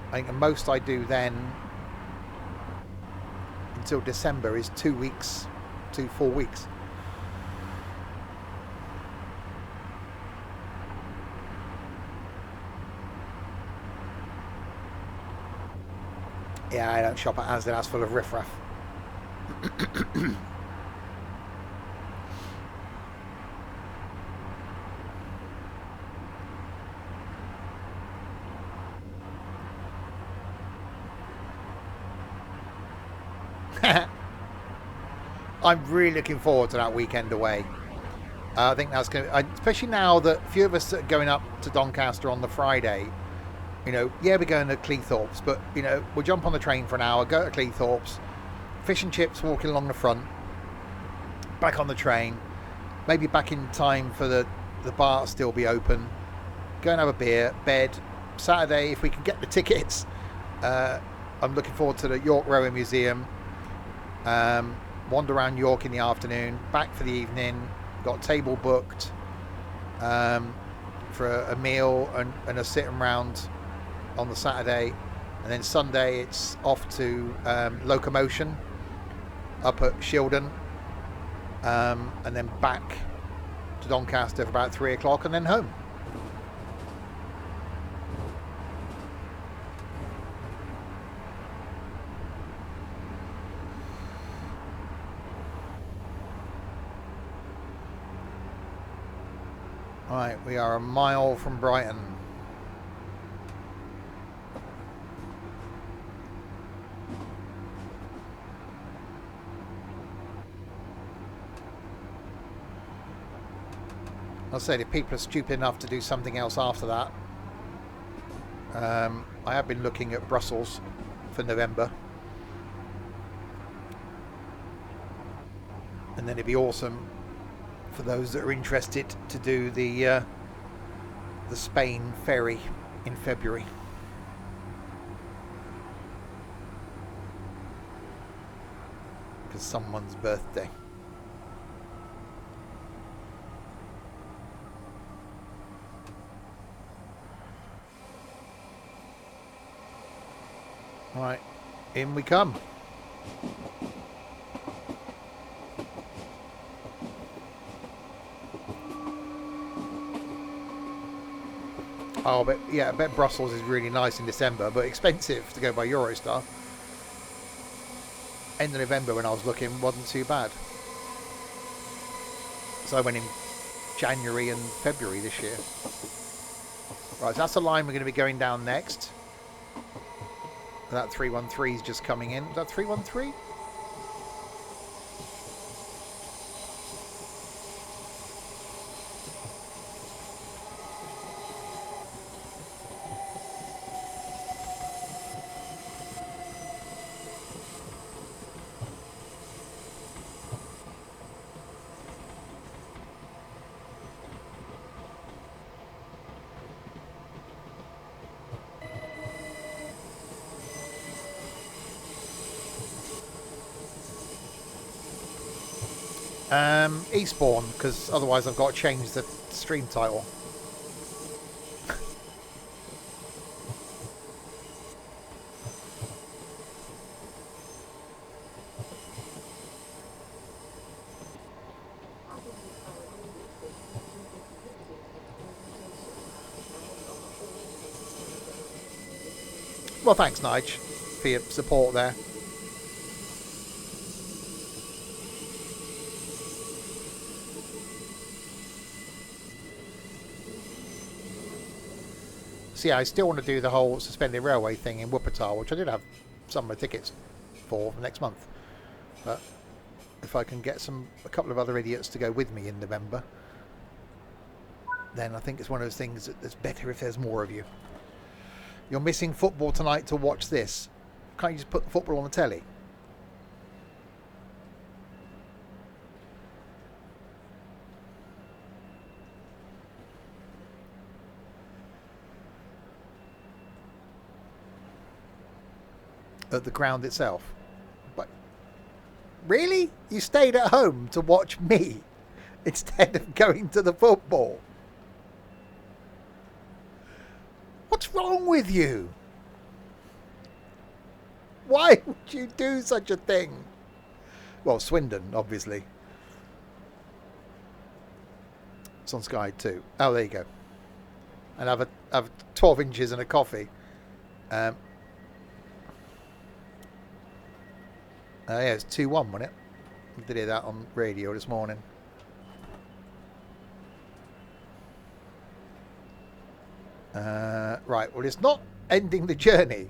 I think the most I do then until December is 2 weeks, 2 full weeks. Yeah, I don't shop at Asda, that's full of riffraff. I'm really looking forward to that weekend away. I think that's going to, especially now that a few of us are going up to Doncaster on the Friday. You know, yeah, we're going to Cleethorpes, but, you know, we'll jump on the train for an hour, go to Cleethorpes, fish and chips walking along the front, back on the train, maybe back in time for the bar to still be open, go and have a beer, bed. Saturday, if we can get the tickets, I'm looking forward to the York Rowing Museum, wander around York in the afternoon, back for the evening, got a table booked for a meal and a sitting round on the Saturday, and then Sunday it's off to Locomotion up at Shildon, and then back to Doncaster for about 3 o'clock and then home. Right, we are a mile from Brighton. I said if people are stupid enough to do something else after that, I have been looking at Brussels for November, and then it'd be awesome for those that are interested to do the Spain ferry in February. Because someone's birthday. Right, in we come. Oh, but yeah, I bet Brussels is really nice in December, but expensive to go by Eurostar. End of November when I was looking wasn't too bad. So I went in January and February this year. Right, so that's the line we're going to be going down next. That 313 is just coming in. Is that 313? Eastbourne, because otherwise I've got to change the stream title. Well, thanks, Nige, for your support there. So yeah, I still want to do the whole suspended railway thing in Wuppertal, which I did have some of my tickets for next month. But if I can get a couple of other idiots to go with me in November, then I think it's one of those things that's better if there's more of you. You're missing football tonight to watch this. Can't you just put the football on the telly? At the ground itself. But really? You stayed at home to watch me instead of going to the football? What's wrong with you? Why would you do such a thing? Well, Swindon, obviously. It's on Sky too. Oh, there you go. And have 12 inches and a coffee. Yeah, it's 2-1, wasn't it? I did hear that on radio this morning. Right, well, it's not ending the journey.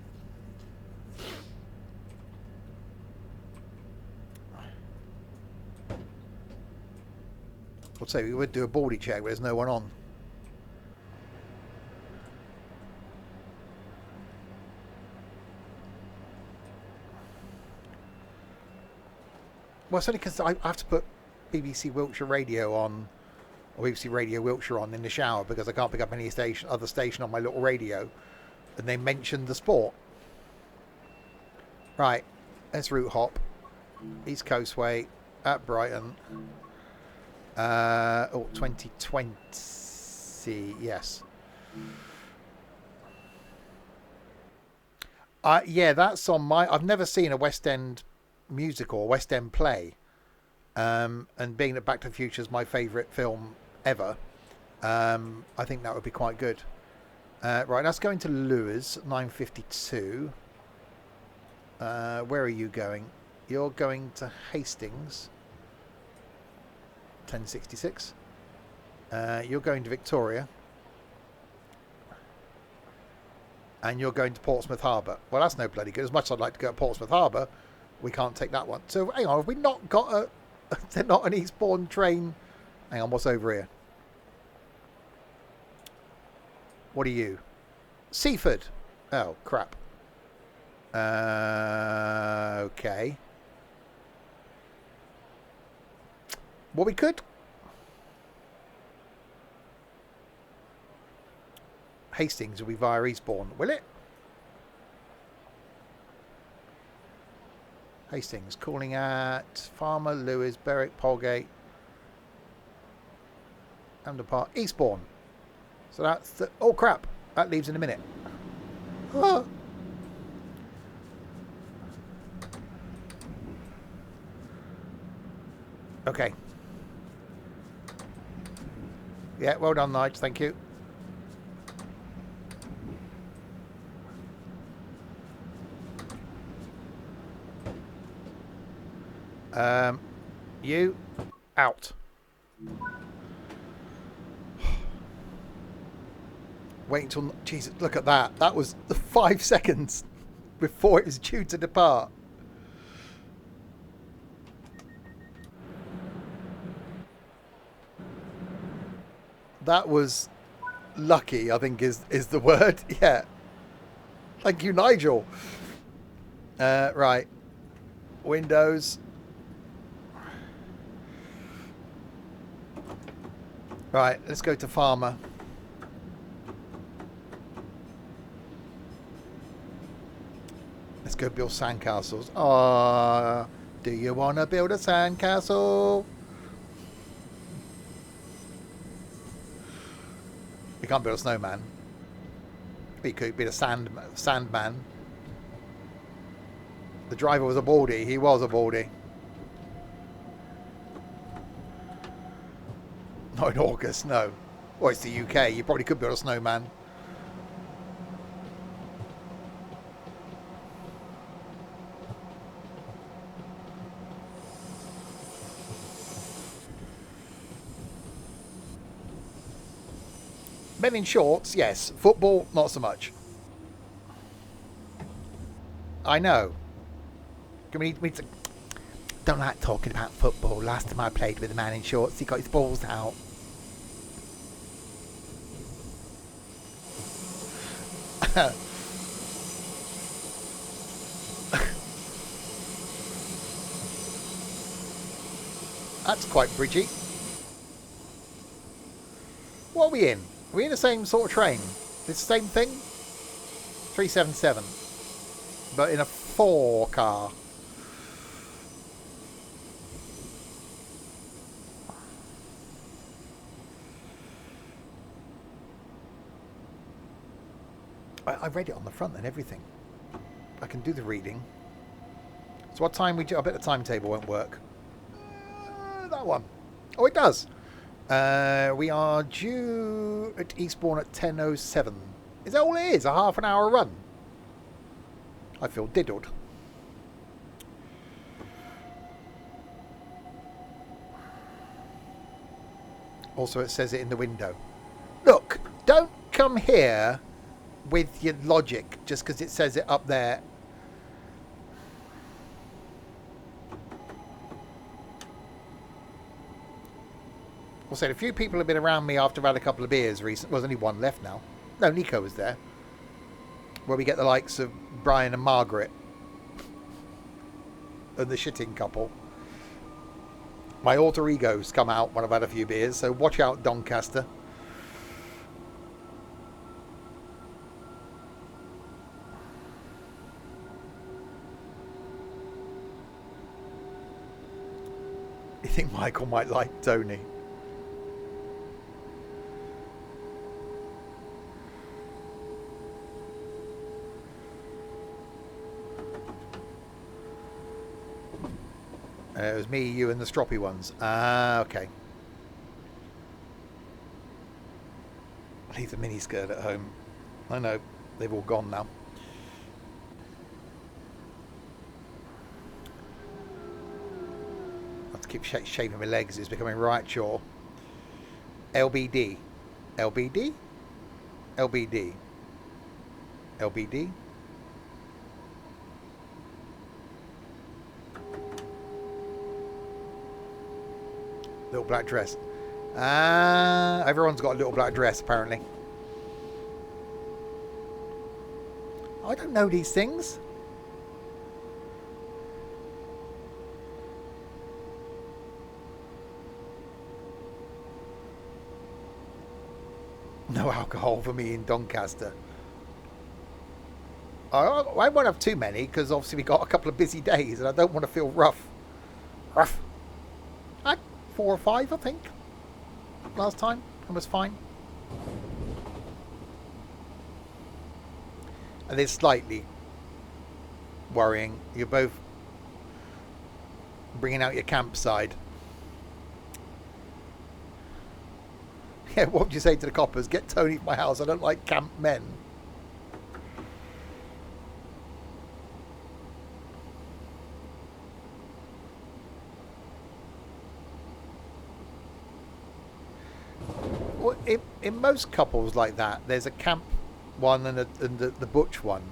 I'll say we would do a baldy check, but there's no one on. Well, it's only because I have to put BBC Wiltshire Radio on, or BBC Radio Wiltshire on in the shower because I can't pick up any other station on my little radio. And they mentioned the sport. Right, let's route hop. East Coastway at Brighton. 2020, yes. Yeah, that's on my... I've never seen a West End musical or West End play. And being that Back to the Future is my favourite film ever, I think that would be quite good. Right, that's going to Lewes, 9:52. Where are you going? You're going to Hastings, 10:66. You're going to Victoria. And you're going to Portsmouth Harbour. Well, that's no bloody good. As much as I'd like to go to Portsmouth Harbour, we can't take that one. So, hang on. Have we not got a... They're not an Eastbourne train... Hang on, what's over here? What are you? Seaford. Oh, crap. Okay. Well, we could... Hastings will be via Eastbourne, will it? Hastings, calling at Farmer, Lewes, Berwick, Polgate, Underpart, Eastbourne. So that's the... Oh, crap. That leaves in a minute. Ah. Okay. Yeah, well done, Nige. Thank you. You out. Wait until... Jesus, look at that. That was 5 seconds before it was due to depart. That was lucky, I think is the word. Yeah. Thank you, Nigel. Right. Windows. Right, let's go to Farmer. Let's go build sandcastles. Do you want to build a sandcastle? We can't build a snowman. We could build a sandman. The driver was a baldy. He was a baldy. Not in August, no. Well, it's the UK. You probably could build a snowman. Men in shorts, yes. Football, not so much. I know. We need to... Don't like talking about football. Last time I played with a man in shorts, he got his balls out. That's quite bridgy. What are we in? Are we in the same sort of train? It's the same thing? 377. But in a 4 car. I read it on the front and everything. I can do the reading. So what time we do? I bet the timetable won't work. That one. Oh, it does. We are due at Eastbourne at 10:07. Is that all it is? A half an hour run? I feel diddled. Also, it says it in the window. Look, don't come here with your logic just because it says it up there. I'll say a few people have been around me after I've had a couple of beers recently. Well, there's only one left now. No, Nico was there. Where we get the likes of Brian and Margaret. And the shitting couple. My alter egos come out when I've had a few beers, so watch out, Doncaster. You think Michael might like Tony? It was me, you, and the stroppy ones. Ah, okay. Leave the miniskirt at home. I know. They've all gone now. I have to keep shaving my legs. It's becoming right chore. LBD. LBD? LBD. LBD? Little black dress. Everyone's got a little black dress, apparently. I don't know these things. No alcohol for me in Doncaster. I won't have too many because obviously we got a couple of busy days and I don't want to feel rough. Rough. I had 4 or 5, I think. Last time. It was fine. And it's slightly worrying. You're both bringing out your campsite. Yeah, what would you say to the coppers? Get Tony from my house. I don't like camp men. Well, in most couples like that, there's a camp one and the butch one.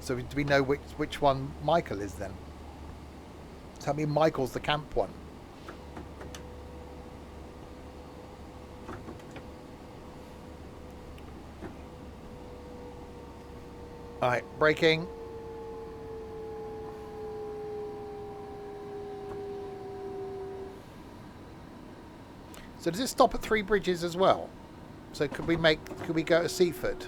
So do we know which one Michael is then? Tell me Michael's the camp one. Alright, braking. So does it stop at 3 Bridges as well? So could we go to Seaford?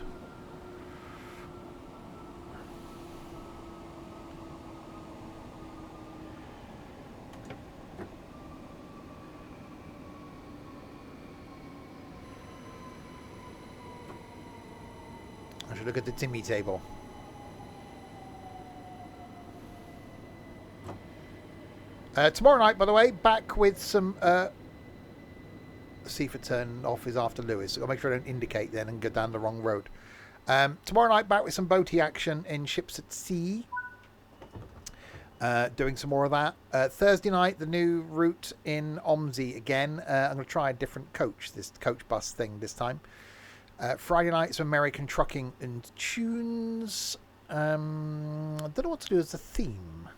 I should look at the Timmy table. Tomorrow night, by the way, back with some Seaford turn off is after Lewes, so I'll make sure I don't indicate then and go down the wrong road. Tomorrow night back with some boaty action in ships at sea. Doing some more of that. Thursday night, the new route in Omsey again. I'm going to try a different coach, this coach bus thing this time. Friday night, some American trucking and tunes. I don't know what to do as a theme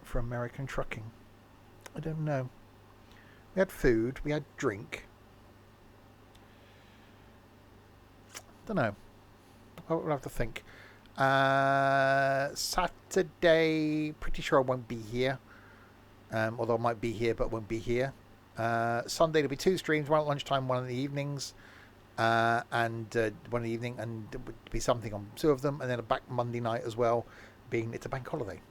for American trucking. I don't know. We had food. We had drink. Don't know. We'll have to think. Saturday, pretty sure I won't be here. Although I might be here, but won't be here. Sunday there'll be 2 streams, one at lunchtime, one in the evenings, and one in the evening, and there would be something on 2 of them, and then a back Monday night as well, being it's a bank holiday.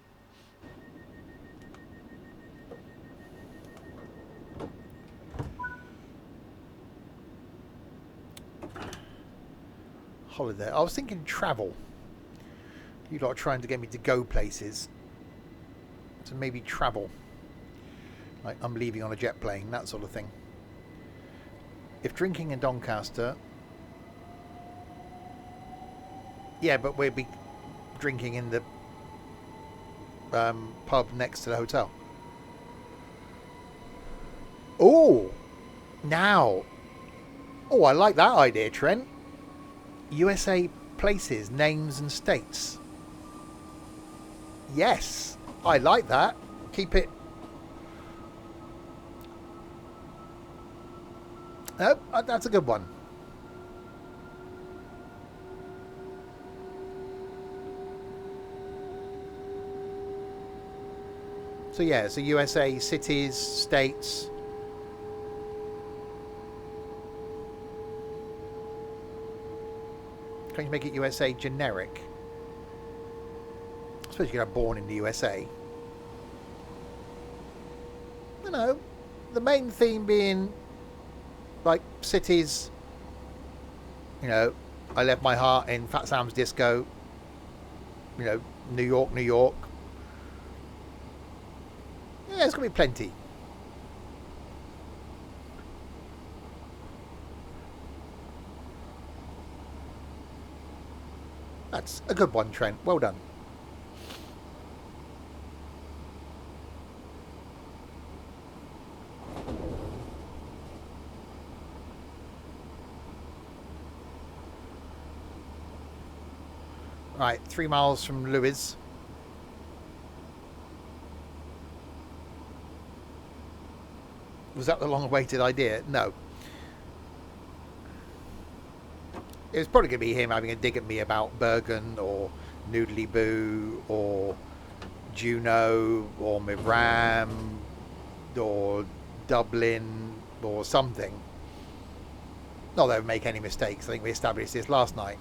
Holiday. I was thinking travel. You lot are trying to get me to go places. So maybe travel. Like I'm leaving on a jet plane, that sort of thing. If drinking in Doncaster... Yeah, but we'll be drinking in the pub next to the hotel. Oh! Now! Oh, I like that idea, Trent. USA places, names and states. Yes, I like that. Keep it. Oh, that's a good one. So yeah, so USA cities, states. Can you make it USA generic? I suppose you could have born in the USA. You know, the main theme being like cities. You know, I left my heart in Fat Sam's Disco. You know, New York, New York. Yeah, there's going to be plenty. That's a good one, Trent. Well done. Right, 3 miles from Lewes. Was that the long-awaited idea? No. It was probably going to be him having a dig at me about Bergen or Noodly Boo or Juno or Miram or Dublin or something. Not that I would make any mistakes. I think we established this last night.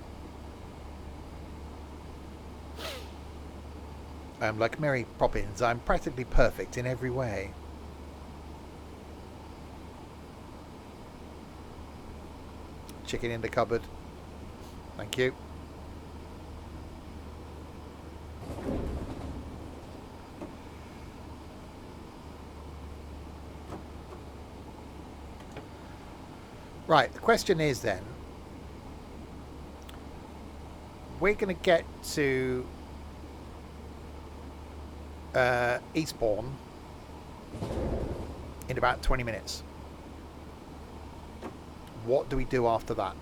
Like Mary Poppins, I'm practically perfect in every way. Chicken in the cupboard. Thank you. Right, the question is then, we're going to get to Eastbourne in about 20 minutes. What do we do after that?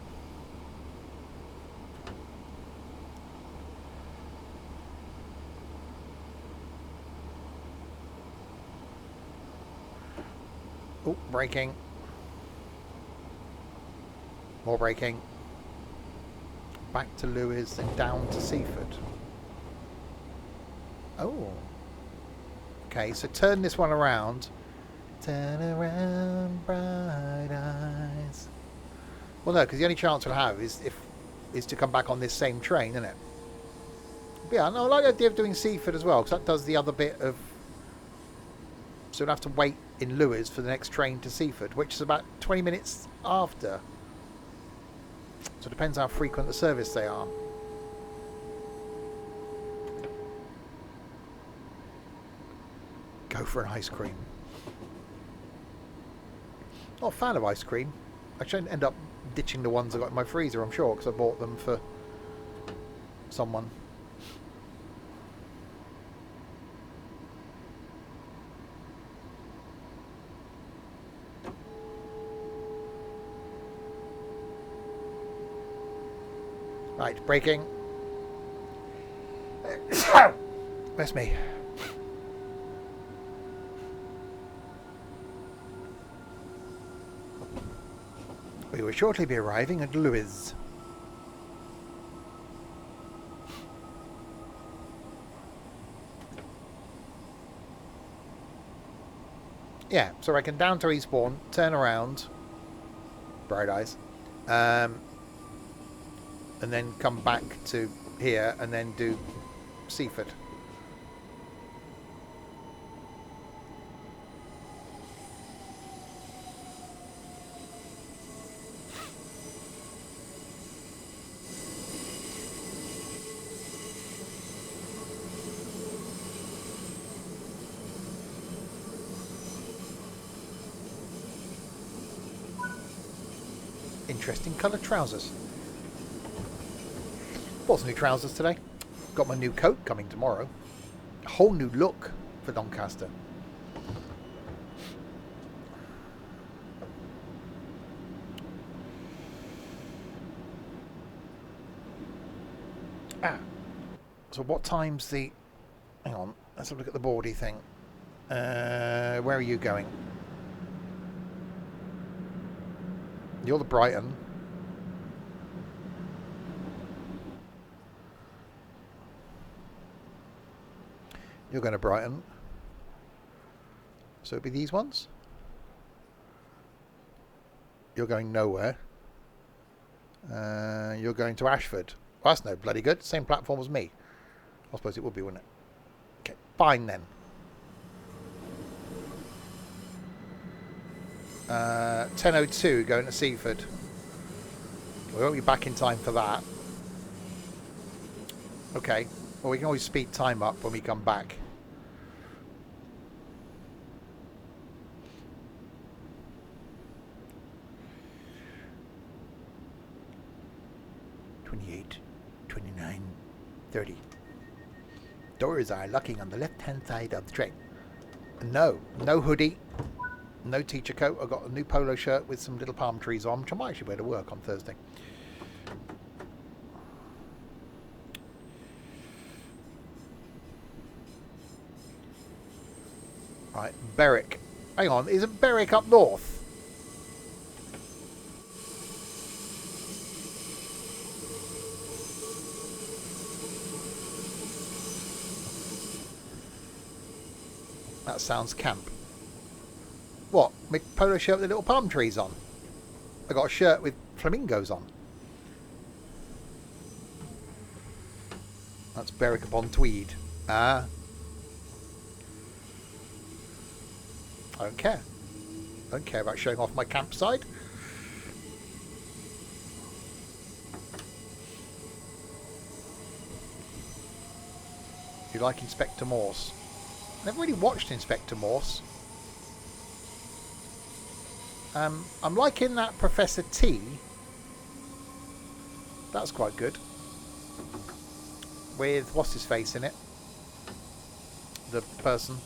Oh, braking. More braking. Back to Lewes and down to Seaford. Oh. Okay, so turn this one around. Turn around, bright eyes. Well, no, because the only chance we'll have is to come back on this same train, isn't it? But yeah, no, I like the idea of doing Seaford as well, because that does the other bit of... So we'll have to wait in Lewes for the next train to Seaford, which is about 20 minutes after. So it depends how frequent the service they are. Go for an ice cream. Not a fan of ice cream. Actually, I end up ditching the ones I got in my freezer, I'm sure, because I bought them for someone. Right, braking. Bless me. We will shortly be arriving at Lewes. Yeah, so I can down to Eastbourne, turn around, bright eyes, and then come back to here and then do Seaford. Interesting colour trousers. Bought some new trousers today. Got my new coat coming tomorrow. A whole new look for Doncaster. So what time's the... Hang on, let's have a look at the boardy thing. Where are you going? You're the Brighton. You're going to Brighton. So it'll be these ones. You're going nowhere. You're going to Ashford. Well, that's no bloody good. Same platform as me. I suppose it would be, wouldn't it? Okay, fine then. 10:02 going to Seaford. We won't be back in time for that. Okay. Well, we can always speed time up when we come back. "28, 29, 30. Doors are locking on the left-hand side of the train. No hoodie. No teacher coat. I've got a new polo shirt with some little palm trees on, which I might actually wear to work on Thursday. Right, Berwick. Hang on, isn't Berwick up north? That sounds camp. What? My polo shirt with the little palm trees on? I got a shirt with flamingos on. That's Berwick upon Tweed. Ah. I don't care. I don't care about showing off my campsite. You like Inspector Morse? Never really watched Inspector Morse. I'm liking that Professor T. That's quite good. With what's his face in it? The person.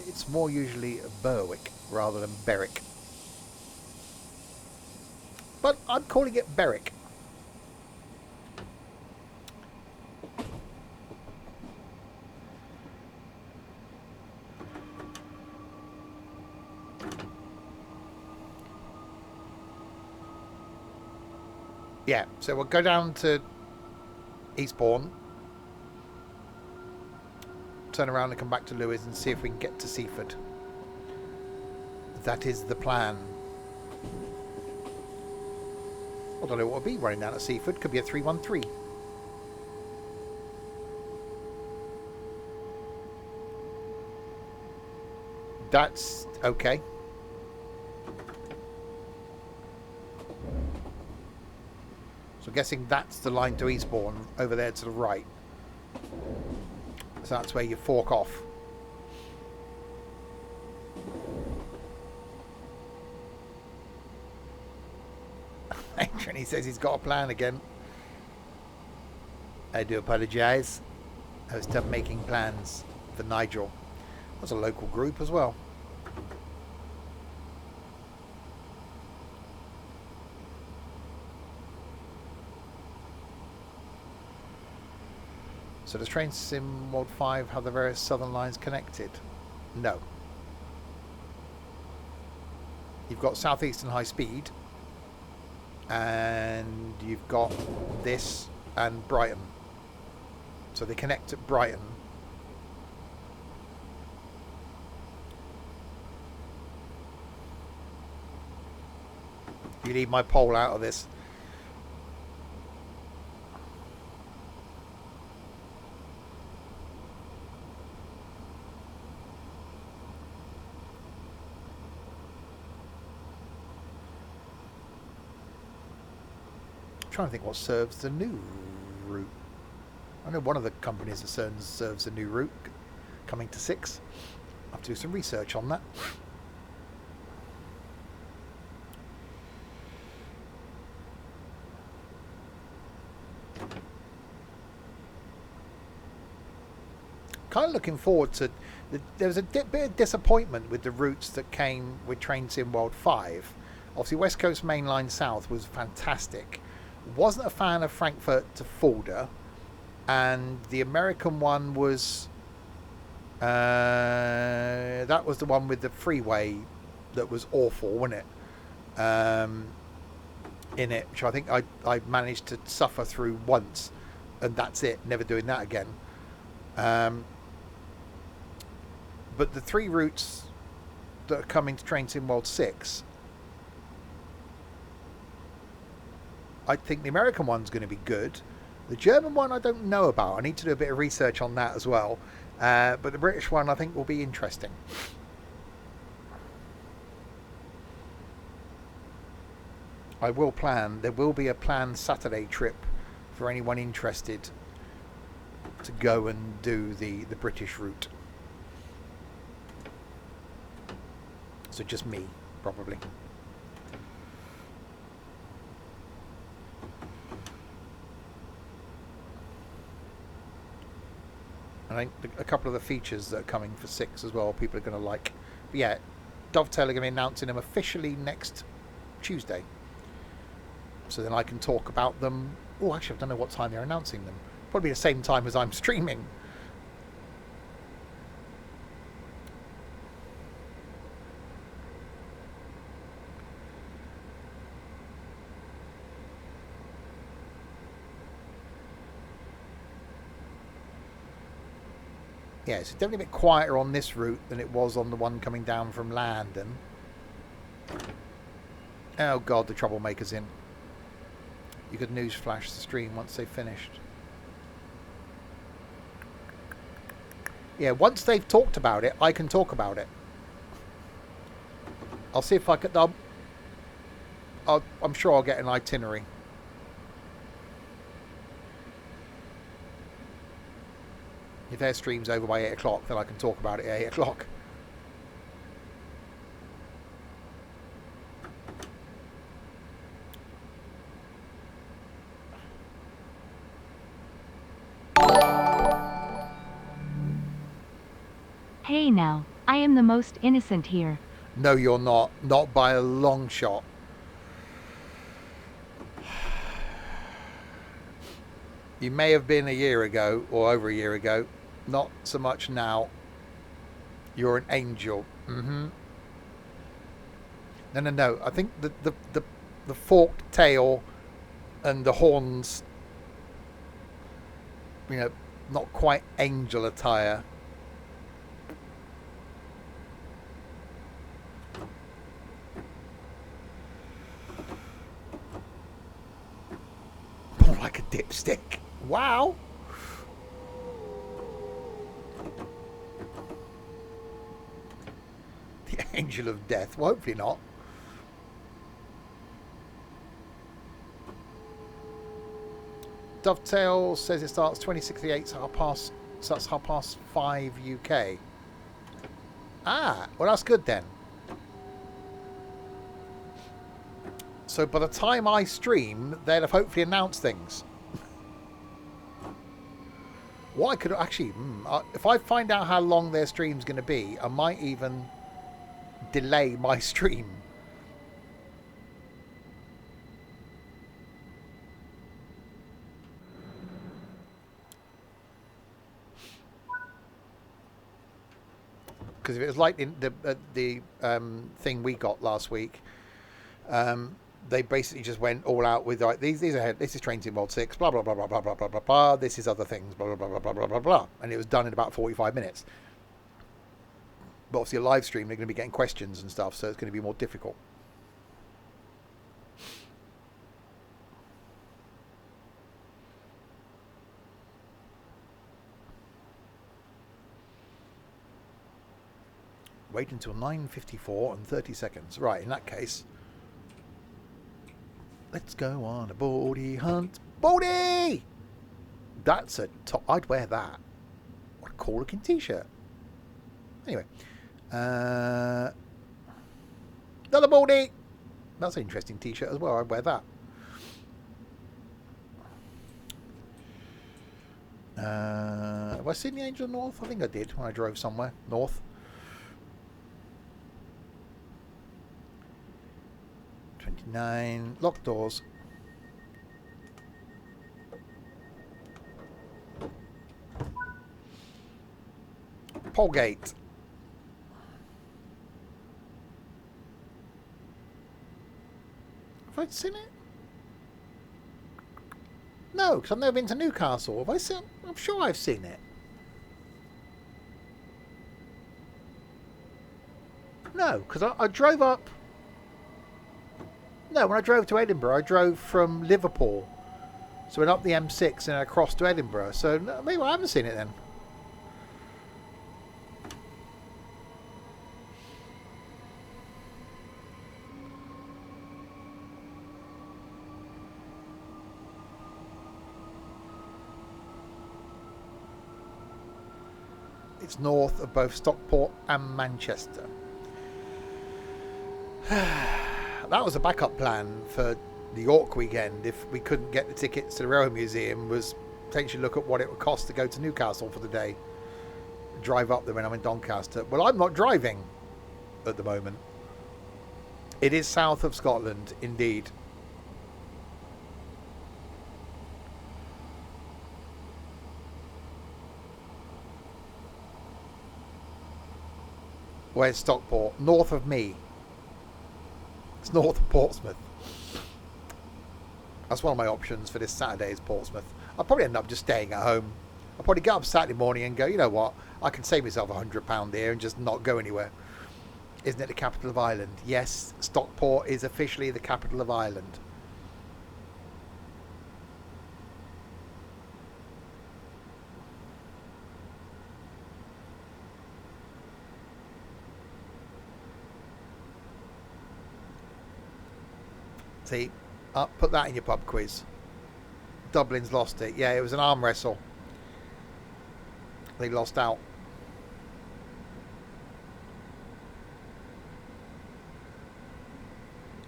It's more usually Berwick rather than Berwick. But I'm calling it Berwick. Yeah, so we'll go down to Eastbourne, turn around and come back to Lewes and see if we can get to Seaford. That is the plan. I don't know what it'll be running down at Seaford. Could be a 313. That's okay. So I'm guessing that's the line to Eastbourne, over there to the right. So that's where you fork off. Adrian, he says he's got a plan again. I do apologise. I was done making plans for Nigel. That's a local group as well. So does Train Sim World 5 have the various southern lines connected? No. You've got Southeastern High Speed, and you've got this and Brighton. So they connect at Brighton. You leave my pole out of this. Trying to think what serves the new route. I know one of the companies that serves a new route coming to 6. I'll have to do some research on that. Kind of looking forward to there was a bit of disappointment with the routes that came with Train Sim World 5. Obviously West Coast Main Line South was fantastic. Wasn't a fan of Frankfurt to Fulda, and the American one was that was the one with the freeway that was awful, wasn't it? In it, which I think I managed to suffer through once, and that's it. Never doing that again. But the 3 routes that are coming to Train Sim World 6. I think the American one's going to be good. The German one I don't know about. I need to do a bit of research on that as well. But the British one I think will be interesting. There will be a planned Saturday trip for anyone interested to go and do the British route. So just me, probably. And I think a couple of the features that are coming for 6 as well, people are going to like. But yeah, Dovetail are going to be announcing them officially next Tuesday. So then I can talk about them Oh, actually, I don't know what time they're announcing them. Probably the same time as I'm streaming. Yeah, it's definitely a bit quieter on this route than it was on the one coming down from London. Oh god, the troublemaker's in. You could newsflash the stream once they've finished. Yeah, once they've talked about it, I can talk about it. I'll see if I can... I'm sure I'll get an itinerary. If their stream's over by 8 o'clock, then I can talk about it at 8 o'clock. Hey now, I am the most innocent here. No, you're not. Not by a long shot. You may have been a year ago, or over a year ago. Not so much now. You're an angel. Mm-hmm. No. I think the forked tail and the horns, you know, not quite angel attire. More like a dipstick. Wow. The angel of death. Well, hopefully not. Dovetail says it starts 2068, starts half past 5 UK. Ah, well that's good then. So by the time I stream, they'll have hopefully announced things. What I could actually... if I find out how long their stream's going to be, I might even delay my stream. Because if it was like the thing we got last week, they basically just went all out with like these are this is Train Sim World 6, blah blah blah blah blah blah blah blah blah. This is other things, blah blah blah blah blah blah blah blah, and it was done in about 45 minutes. But obviously a live stream, they're going to be getting questions and stuff, so it's going to be more difficult. Wait until 9:54 and 30 seconds. Right, in that case, let's go on a baldy hunt. Baldy! That's a top. I'd wear that. What a cool looking t-shirt. Anyway. Another baldy! That's an interesting t-shirt as well. I'd wear that. Have I seen the Angel North? I think I did when I drove somewhere. North. 29. Locked doors. Polgate. Have I seen it? No, because I've never been to Newcastle. Have I seen? I'm sure I've seen it. No, because I drove up. No, when I drove to Edinburgh, I drove from Liverpool. So I went up the M6 and across to Edinburgh. So no, maybe I haven't seen it then. It's north of both Stockport and Manchester. That was a backup plan for the York weekend. If we couldn't get the tickets to the Railway Museum, was potentially look at what it would cost to go to Newcastle for the day. Drive up there when I'm in Doncaster. Well, I'm not driving at the moment. It is south of Scotland, indeed. Where's Stockport? North of me. It's north of Portsmouth. That's one of my options for this Saturday is Portsmouth. I'll probably end up just staying at home. I'll probably get up Saturday morning and go, you know what? I can save myself £100 here and just not go anywhere. Isn't it the capital of Ireland? Yes, Stockport is officially the capital of Ireland. See, put that in your pub quiz. Dublin's lost it. Yeah, it was an arm wrestle. They lost out.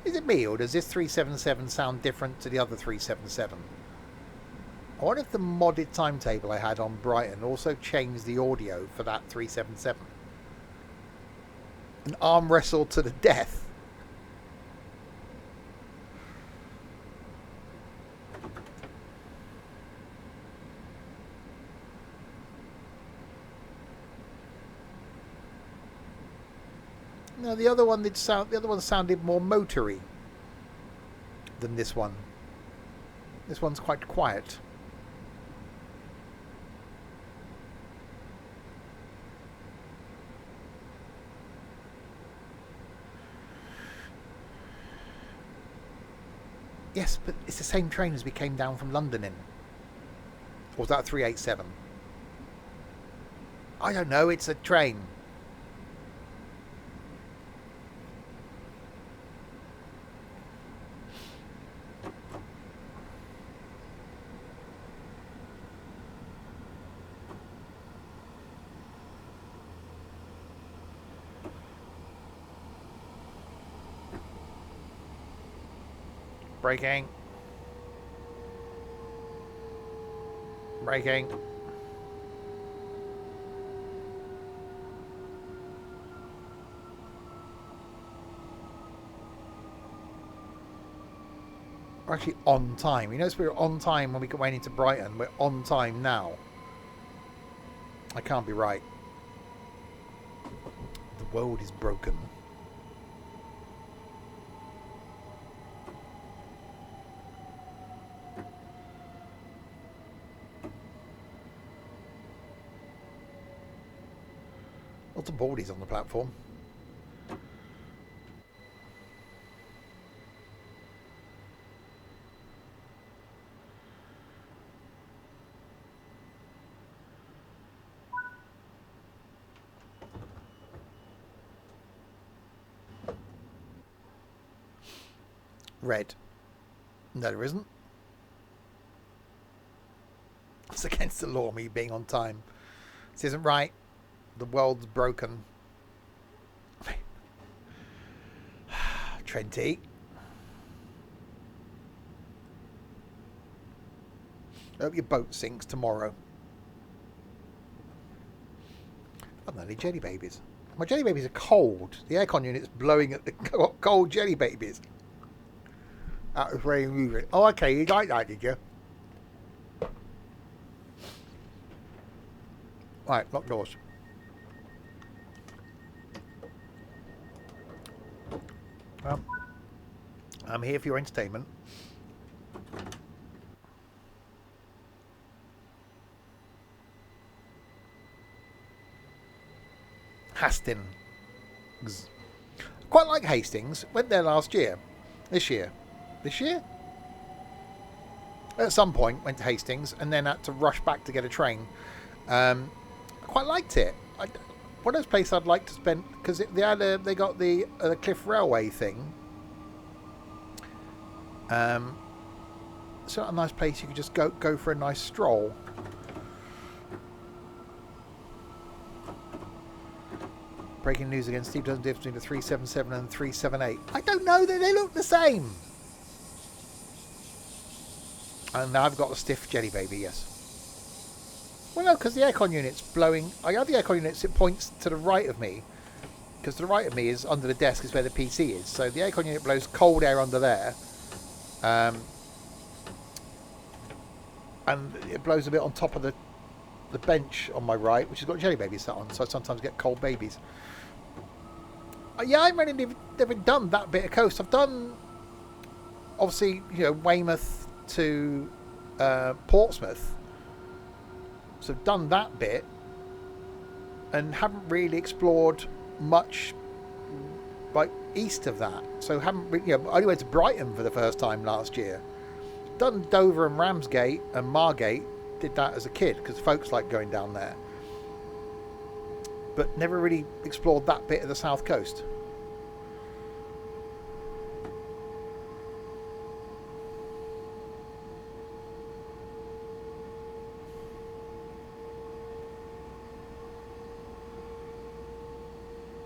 Is it me, or does this 377 sound different to the other 377? I wonder if the modded timetable I had on Brighton also changed the audio for that 377. An arm wrestle to the death. No, the other one sounded more motory than this one. This one's quite quiet. Yes, but it's the same train as we came down from London in. Or was that 387? I don't know, it's a train. Braking. Braking. We're actually on time. You notice we were on time when we went into Brighton. We're on time now. I can't be right. The world is broken. Lots of baldies on the platform. Red. No, there isn't. It's against the law, me being on time. This isn't right. The world's broken. Trenty. I hope your boat sinks tomorrow. I've not any jelly babies. My jelly babies are cold. The aircon unit's blowing at the cold jelly babies. That was very moving. Oh, okay. You like that, did you? Right, lock doors. Well, I'm here for your entertainment. Hastings. Quite like Hastings. Went there last year. This year. At some point went to Hastings and then had to rush back to get a train. I quite liked it. One of those places I'd like to spend, because they got the Cliff Railway thing. So a nice place you could just go for a nice stroll. Breaking news again. Steve doesn't differ between the 377 and the 378. I don't know. They look the same. And now I've got a stiff jelly baby. Yes. Well, no, because the aircon unit's blowing. I have the aircon unit. It points to the right of me, because to the right of me is under the desk is where the PC is. So the aircon unit blows cold air under there, and it blows a bit on top of the bench on my right, which has got jelly babies sat on. So I sometimes get cold babies. Yeah, I've really never done that bit of coast. I've done, obviously, Weymouth to Portsmouth. So I've done that bit and haven't really explored much like east of that. So haven't I only went to Brighton for the first time last year. Done Dover and Ramsgate and Margate. Did that as a kid because folks like going down there. But never really explored that bit of the south coast.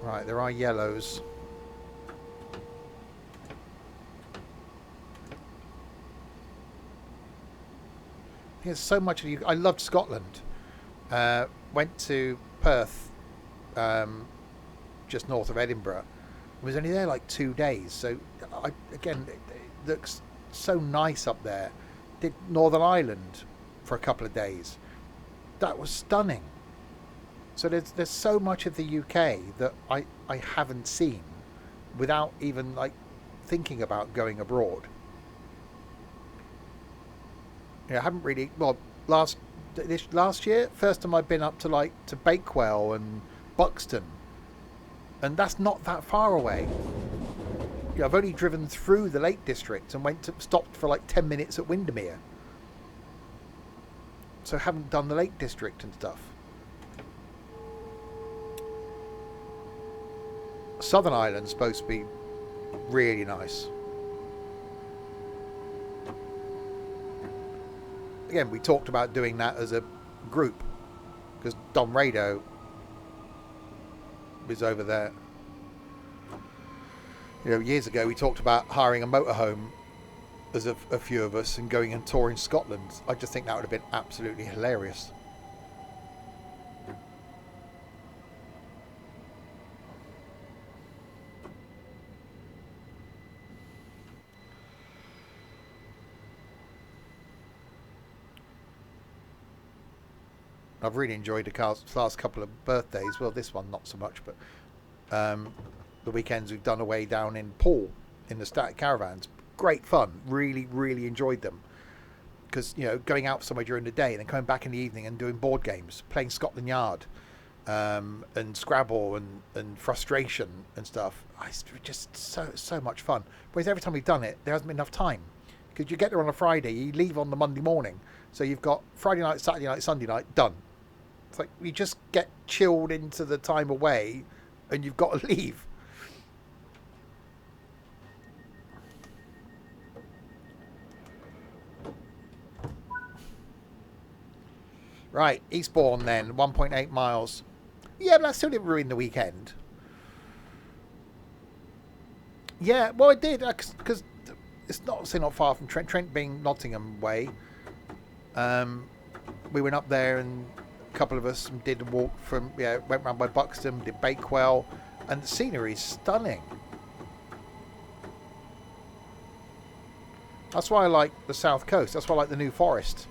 Right, there are yellows. There's so much of you. I loved Scotland. Went to Perth, just north of Edinburgh. Was only there like 2 days. So again, it looks so nice up there. Did Northern Ireland for a couple of days. That was stunning. So there's so much of the UK that I haven't seen without even like thinking about going abroad. I haven't really. Well, last year, first time I've been up to Bakewell and Buxton, and that's not that far away. I've only driven through the Lake District and stopped for like 10 minutes at Windermere. So haven't done the Lake District and stuff. Southern Ireland's supposed to be really nice. Again, we talked about doing that as a group because Dom Rado is over there. Years ago we talked about hiring a motorhome as a few of us and going and touring Scotland. I just think that would have been absolutely hilarious. I've really enjoyed the last couple of birthdays. Well, this one not so much, but the weekends we've done away down in Poole in the static caravans. Great fun. Really, really enjoyed them. Because, going out somewhere during the day and then coming back in the evening and doing board games, playing Scotland Yard and Scrabble and Frustration and stuff. It's just so much fun. Whereas every time we've done it, there hasn't been enough time. Because you get there on a Friday, you leave on the Monday morning. So you've got Friday night, Saturday night, Sunday night, done. It's like you just get chilled into the time away and you've got to leave. Right, Eastbourne then, 1.8 miles. Yeah, but that still didn't ruin the weekend. Yeah, well it did, because it's obviously not far from Trent being Nottingham way. We went up there and a couple of us did a walk went round by Buxton, did Bakewell, and the scenery is stunning. That's why I like the south coast. That's why I like the New Forest.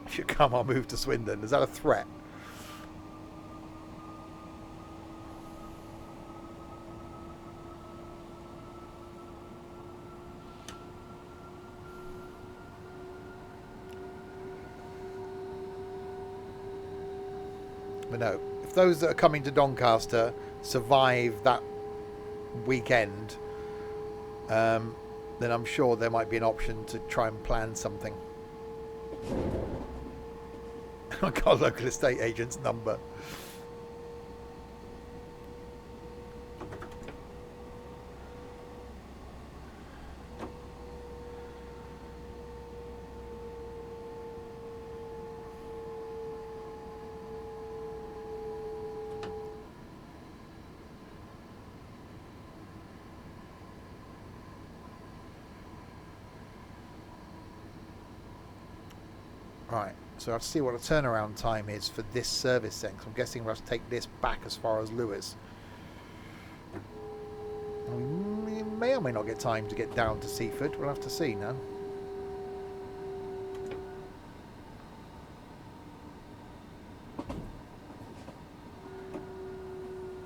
If you come, I'll move to Swindon. Is that a threat? But no, if those that are coming to Doncaster survive that weekend, then I'm sure there might be an option to try and plan something. I got a local estate agent's number. Right, so I'll see what the turnaround time is for this service then, because I'm guessing we'll have to take this back as far as Lewes. We may or may not get time to get down to Seaford. We'll have to see now.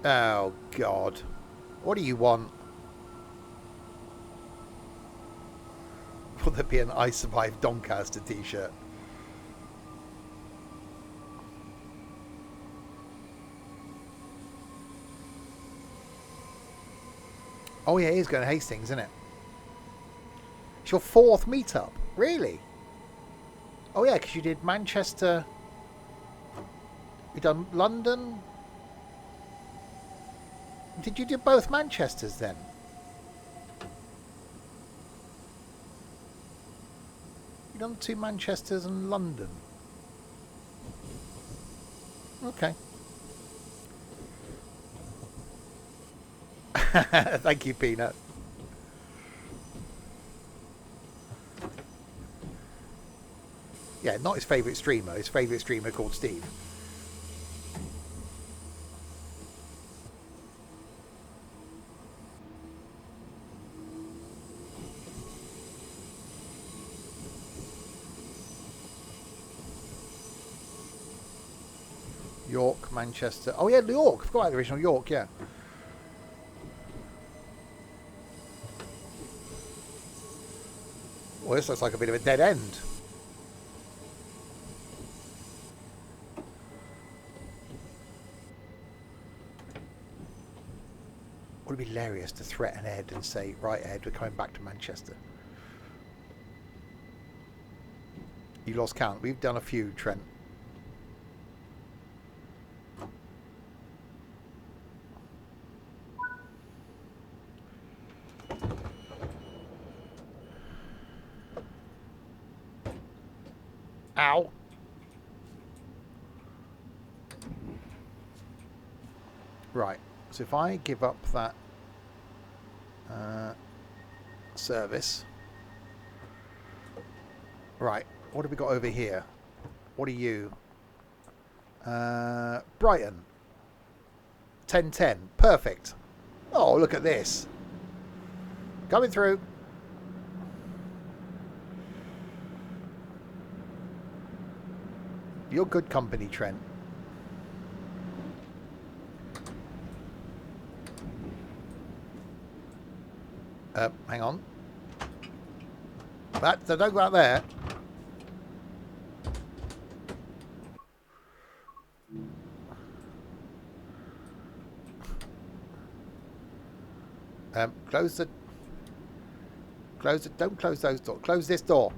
Oh, God. What do you want? Will there be an I Survived Doncaster t-shirt? Oh, yeah, he's going to Hastings, isn't it? It's your 4th meetup. Really? Oh, yeah, because you did Manchester. You done London. Did you do both Manchesters then? You done 2 Manchesters and London. Okay. Thank you, Peanut. Yeah, not his favourite streamer. His favourite streamer called Steve. York, Manchester. Oh, yeah, York. I forgot about the original York, yeah. Well, this looks like a bit of a dead end. Would it be hilarious to threaten Ed and say, right, Ed, we're coming back to Manchester? You lost count. We've done a few, Trent. Ow. Right. So if I give up that service. Right. What have we got over here? What are you? Brighton. 10:10. Perfect. Oh, look at this. Coming through. You're good company, Trent. Hang on. So don't go out there. Don't close those doors. Close this door.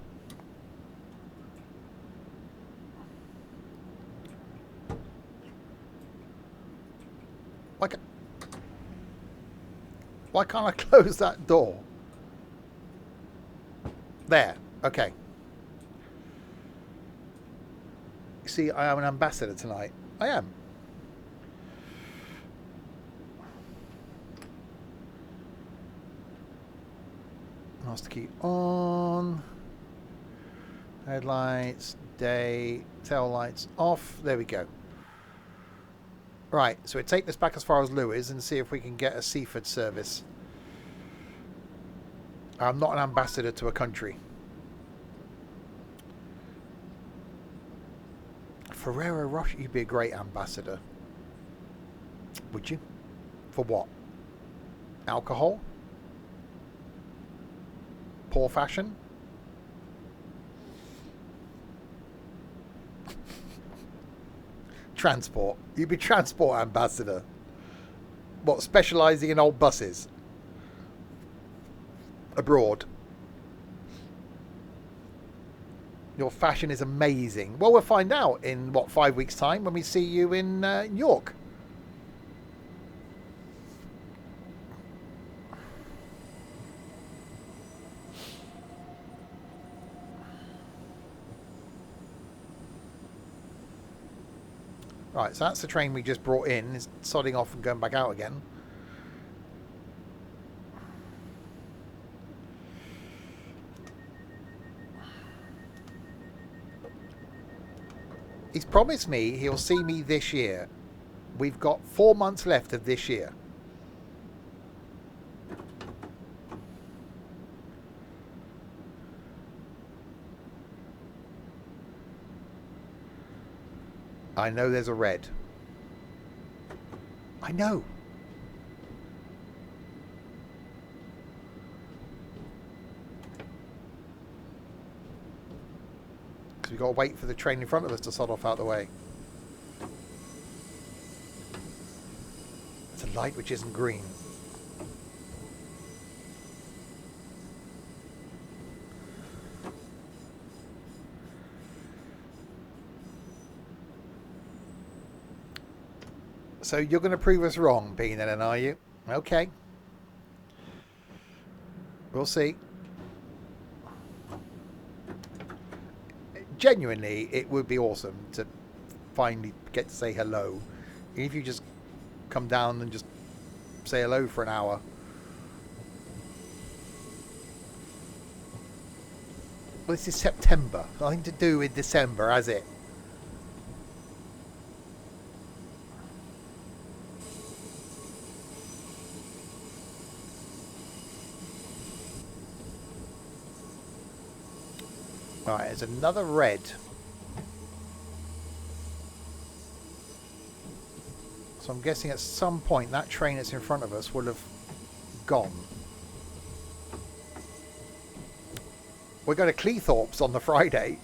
Why can't I close that door? There. Okay. You see, I am an ambassador tonight. I am. Master key on. Headlights, day, tail lights off. There we go. Right, so we take this back as far as Lewes and see if we can get a Seaford service. I'm not an ambassador to a country. Ferrero Rocher, you'd be a great ambassador. Would you? For what? Alcohol? Poor fashion? Transport. You'd be transport ambassador. What, specialising in old buses? Abroad. Your fashion is amazing. Well, we'll find out in, what, 5 weeks' time when we see you in York. Right, so that's the train we just brought in. It's sodding off and going back out again. He's promised me he'll see me this year. We've got 4 months left of this year. I know there's a red. I know. Because we've got to wait for the train in front of us to sod off out the way. It's a light which isn't green. So you're going to prove us wrong, Bean, then, are you? Okay. We'll see. Genuinely, it would be awesome to finally get to say hello. Even if you just come down and just say hello for an hour. Well, this is September. Nothing to do with December, has it? Right, there's another red. So I'm guessing at some point that train that's in front of us will have gone. We're going to Cleethorpes on the Friday.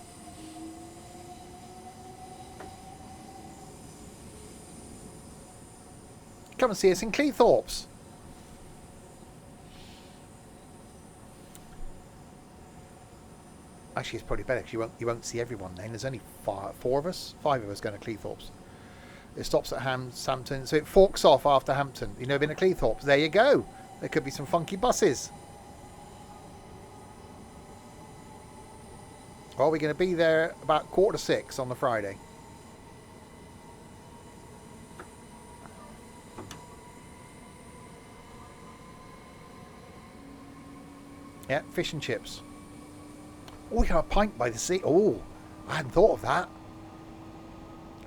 Come and see us in Cleethorpes. Actually, it's probably better because you won't see everyone then. There's only five of us going to Cleethorpes. It stops at Hampton, so it forks off after Hampton. You've never been to Cleethorpes? There you go. There could be some funky buses. Well, we're going to be there about 5:45 on the Friday. Yeah, fish and chips. Oh, we got a pint by the sea. Oh, I hadn't thought of that.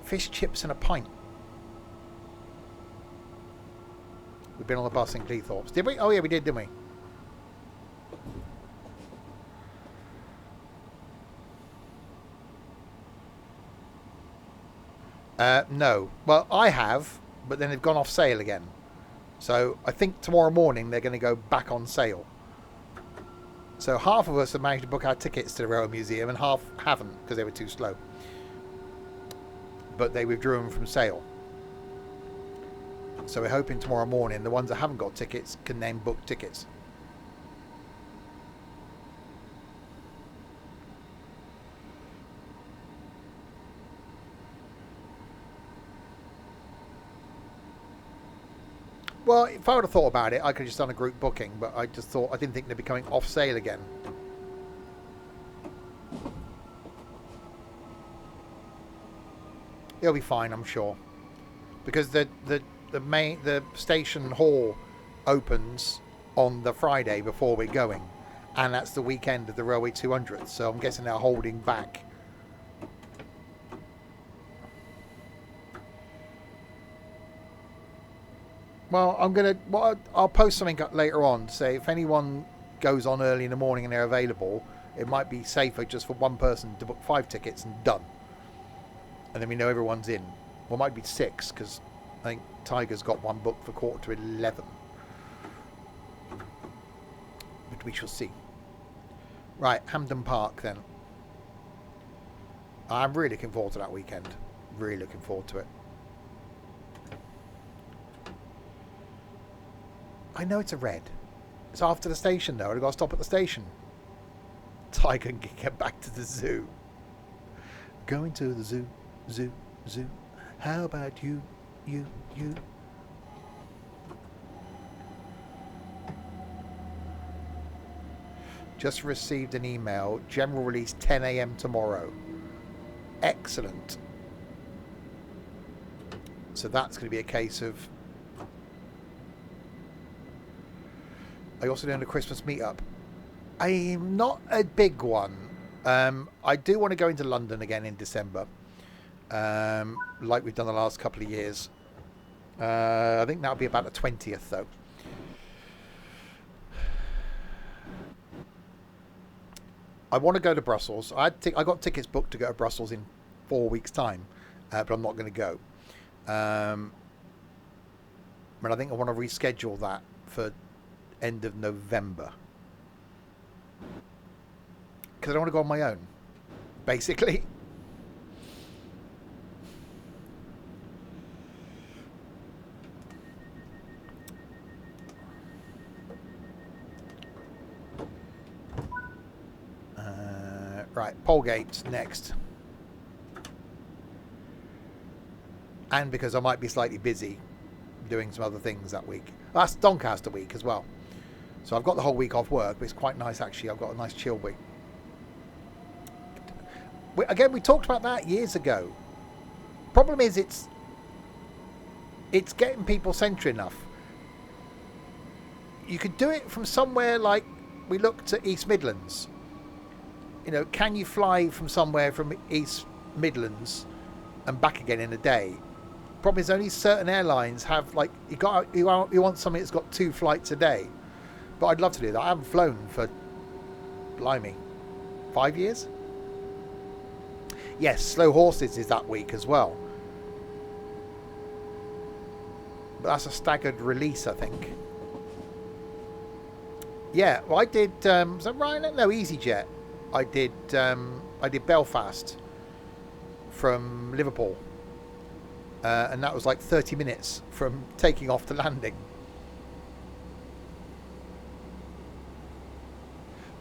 Fish, chips and a pint. We've been on the bus in Cleethorpes. Did we? Oh, yeah, we did, didn't we? No. Well, I have, but then they've gone off sale again. So I think tomorrow morning they're going to go back on sale. So half of us have managed to book our tickets to the Railway Museum and half haven't because they were too slow. But they withdrew them from sale. So we're hoping tomorrow morning the ones that haven't got tickets can then book tickets. Well, if I would have thought about it, I could have just done a group booking, but I didn't think they'd be coming off sale again. It'll be fine, I'm sure, because the station hall opens on the Friday before we're going, and that's the weekend of the Railway 200th. So I'm guessing they're holding back. Well, I'll post something up later on to say if anyone goes on early in the morning and they're available, it might be safer just for one person to book 5 tickets and done. And then we know everyone's in. Well, it might be 6 because I think Tiger's got one booked for 11:15. But we shall see. Right, Hampden Park then. I'm really looking forward to that weekend. Really looking forward to it. I know it's a red. It's after the station though. I've got to stop at the station. Tiger can get back to the zoo. Going to the zoo, zoo, zoo. How about you, you? Just received an email. General release 10 a.m. tomorrow. Excellent. So that's going to be a case of... I also doing a Christmas meetup. I'm not a big one. I do want to go into London again in December, like we've done the last couple of years. I think that'll be about the 20th though. I want to go to Brussels. I got tickets booked to go to Brussels in 4 weeks' time, but I'm not going to go. But I think I want to reschedule that for end of November. Because I don't want to go on my own, basically. Right, Polegate next. And because I might be slightly busy doing some other things that week. That's Doncaster week as well. So I've got the whole week off work, but it's quite nice actually. I've got a nice chill week. Again, we talked about that years ago. Problem is it's getting people centre enough. You could do it from somewhere like we looked at East Midlands. You know, can you fly from somewhere from East Midlands and back again in a day? Problem is only certain airlines have, like, you want something that's got 2 flights a day. But I'd love to do that. I haven't flown for, blimey, 5 years? Yes, Slow Horses is that week as well. But that's a staggered release, I think. Yeah, well, I did, was that Ryanair? No, EasyJet. I did Belfast from Liverpool. And that was like 30 minutes from taking off to landing.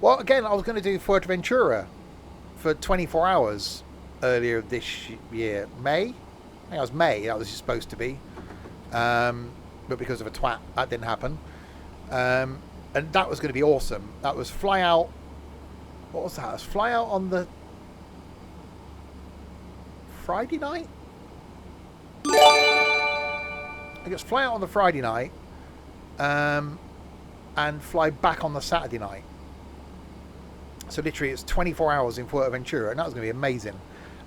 Well, again, I was going to do Fuerteventura for 24 hours earlier this year. May? I think it was May, that was supposed to be. But because of a twat, that didn't happen. And that was going to be awesome. That was fly out. What was that? It was fly out on the Friday night? I guess fly out on the Friday night and fly back on the Saturday night. So literally it's 24 hours in Fuerteventura, and that was going to be amazing.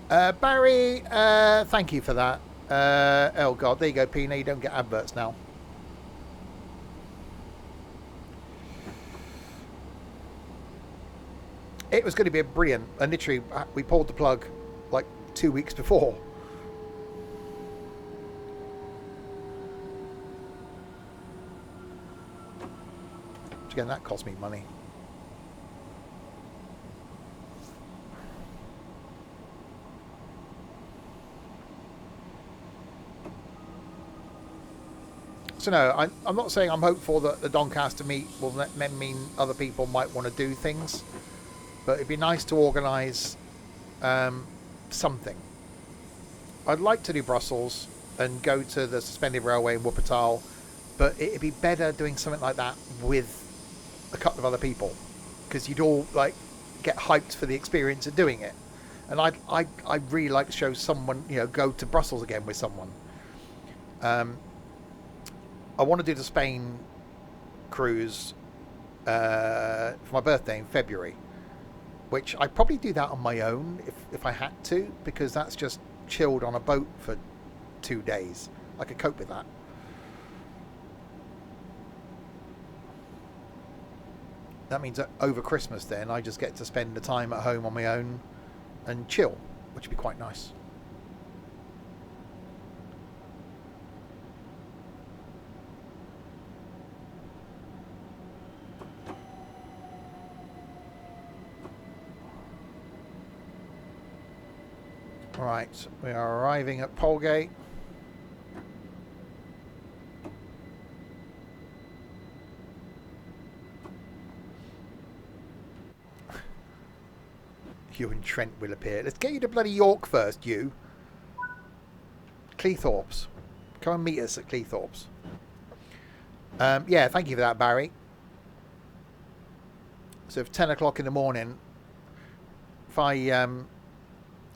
Barry, thank you for that. Oh God, there you go, Pina. You don't get adverts now. It was going to be brilliant, and literally we pulled the plug like 2 weeks before. Which again, that cost me money. So no, I'm not saying I'm hopeful that the Doncaster meet will mean other people might want to do things. But it'd be nice to organise something. I'd like to do Brussels and go to the suspended railway in Wuppertal, but it'd be better doing something like that with a couple of other people, because you'd all like get hyped for the experience of doing it. And I'd really like to show someone, you know, go to Brussels again with someone. I want to do the Spain cruise for my birthday in February. Which I'd probably do that on my own if I had to, because that's just chilled on a boat for 2 days. I could cope with that. That means that over Christmas then I just get to spend the time at home on my own and chill, which would be quite nice. Right, we are arriving at Polegate. You and Trent will appear. Let's get you to bloody York first, you. Cleethorpes. Come and meet us at Cleethorpes. Yeah, thank you for that, Barry. So if 10 o'clock in the morning, if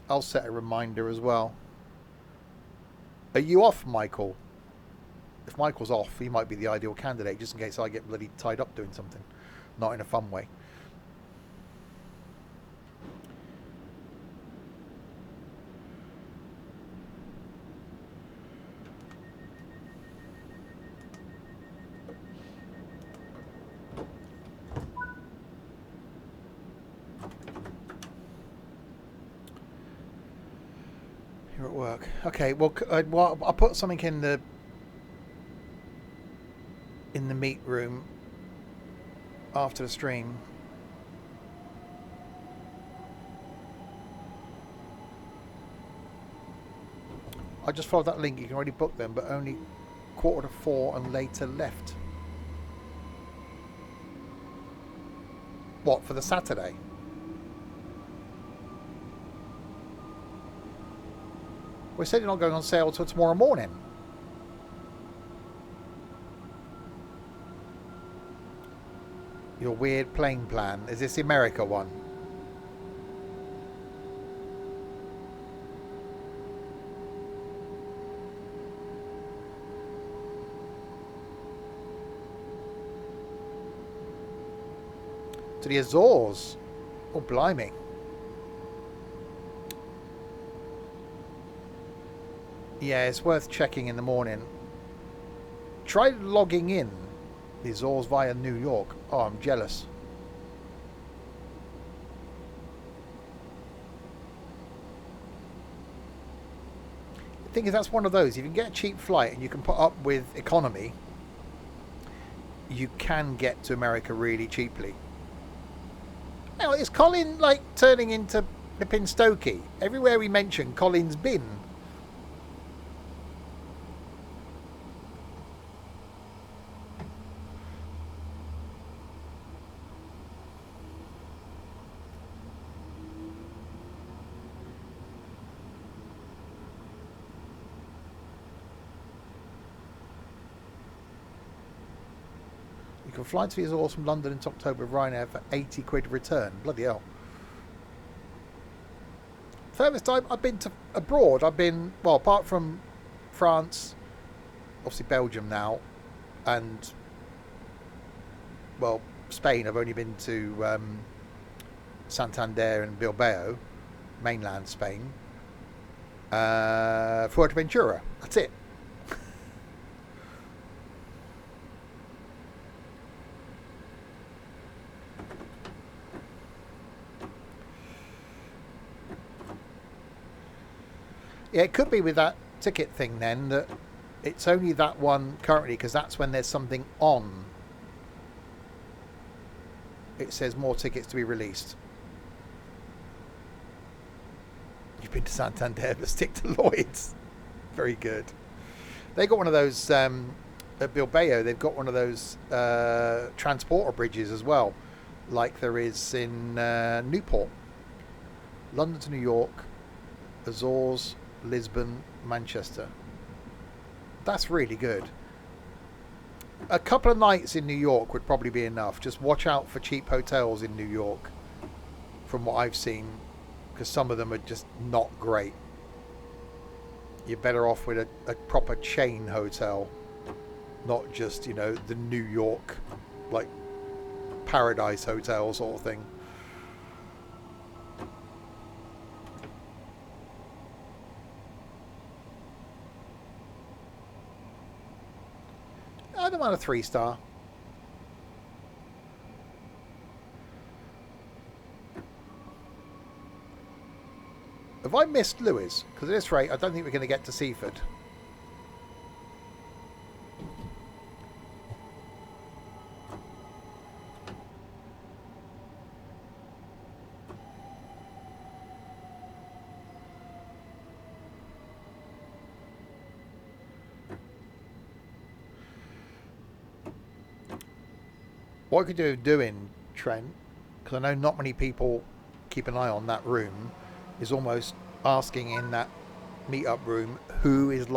I'll set a reminder as well. Are you off, Michael? If Michael's off, he might be the ideal candidate, just in case I get bloody tied up doing something. Not in a fun way. You're at work. Okay, well, I'll put something in the in the meet room after the stream. I just followed that link. You can already book them, but only 3:45 and later left. What, for the Saturday? We said you're not going on sale till tomorrow morning. Your weird plane plan. Is this the America one? To the Azores. Oh, blimey. Yeah, it's worth checking in the morning. Try logging in the Azores via New York. Oh, I'm jealous. The thing is, that's one of those. If you can get a cheap flight and you can put up with economy, you can get to America really cheaply. Now, is Colin like turning into Pippin Stokey? Everywhere we mention Colin's been. You can fly to the Azores from London into October with Ryanair for 80 quid return. Bloody hell. Furthest time I've been to abroad, I've been, well, apart from France, obviously Belgium now, and, well, Spain, I've only been to Santander and Bilbao, mainland Spain. Fuerteventura, that's it. Yeah, it could be with that ticket thing then that it's only that one currently because that's when there's something on. It says more tickets to be released. You've been to Santander, but stick to Lloyd's. Very good. They got one of those at Bilbao. They've got one of those transporter bridges as well, like there is in Newport. London to New York, Azores, Lisbon, Manchester. That's really good. A couple of nights in New York would probably be enough. Just watch out for cheap hotels in New York, from what I've seen, because some of them are just not great. You're better off with a proper chain hotel, not just, you know, the New York, like, Paradise Hotel sort of thing. I don't mind a 3-star. Have I missed Lewes? Because at this rate, I don't think we're going to get to Seaford. What I could do doing, Trent, because I know not many people keep an eye on that room, is almost asking in that meet-up room who is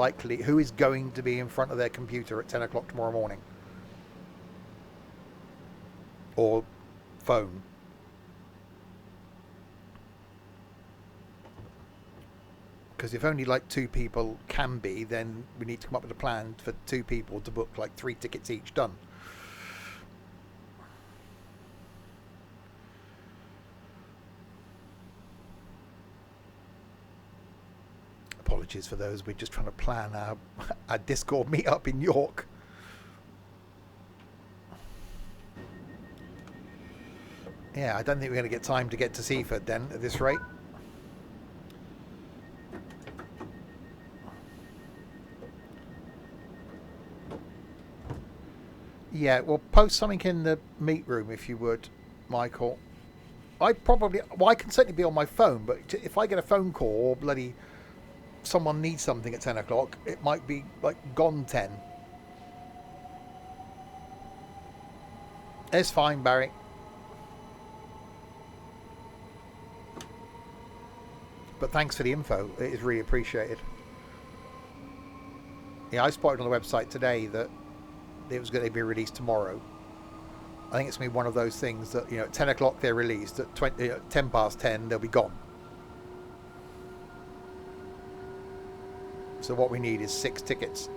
going to be in front of their computer at 10 o'clock tomorrow morning. Or phone. Because if only like 2 people can be, then we need to come up with a plan for 2 people to book like 3 tickets each done. Apologies for those. We're just trying to plan our Discord meetup in York. Yeah, I don't think we're going to get time to get to Seaford then at this rate. Yeah, well, post something in the meet room if you would, Michael. I can certainly be on my phone, but if I get a phone call or bloody someone needs something at 10 o'clock, it might be like gone 10. It's fine, Barry. But thanks for the info. It is really appreciated. Yeah, I spotted on the website today that it was going to be released tomorrow. I think it's going to be one of those things that, at 10 o'clock they're released, at 10 past 10 they'll be gone. So what we need is 6 tickets.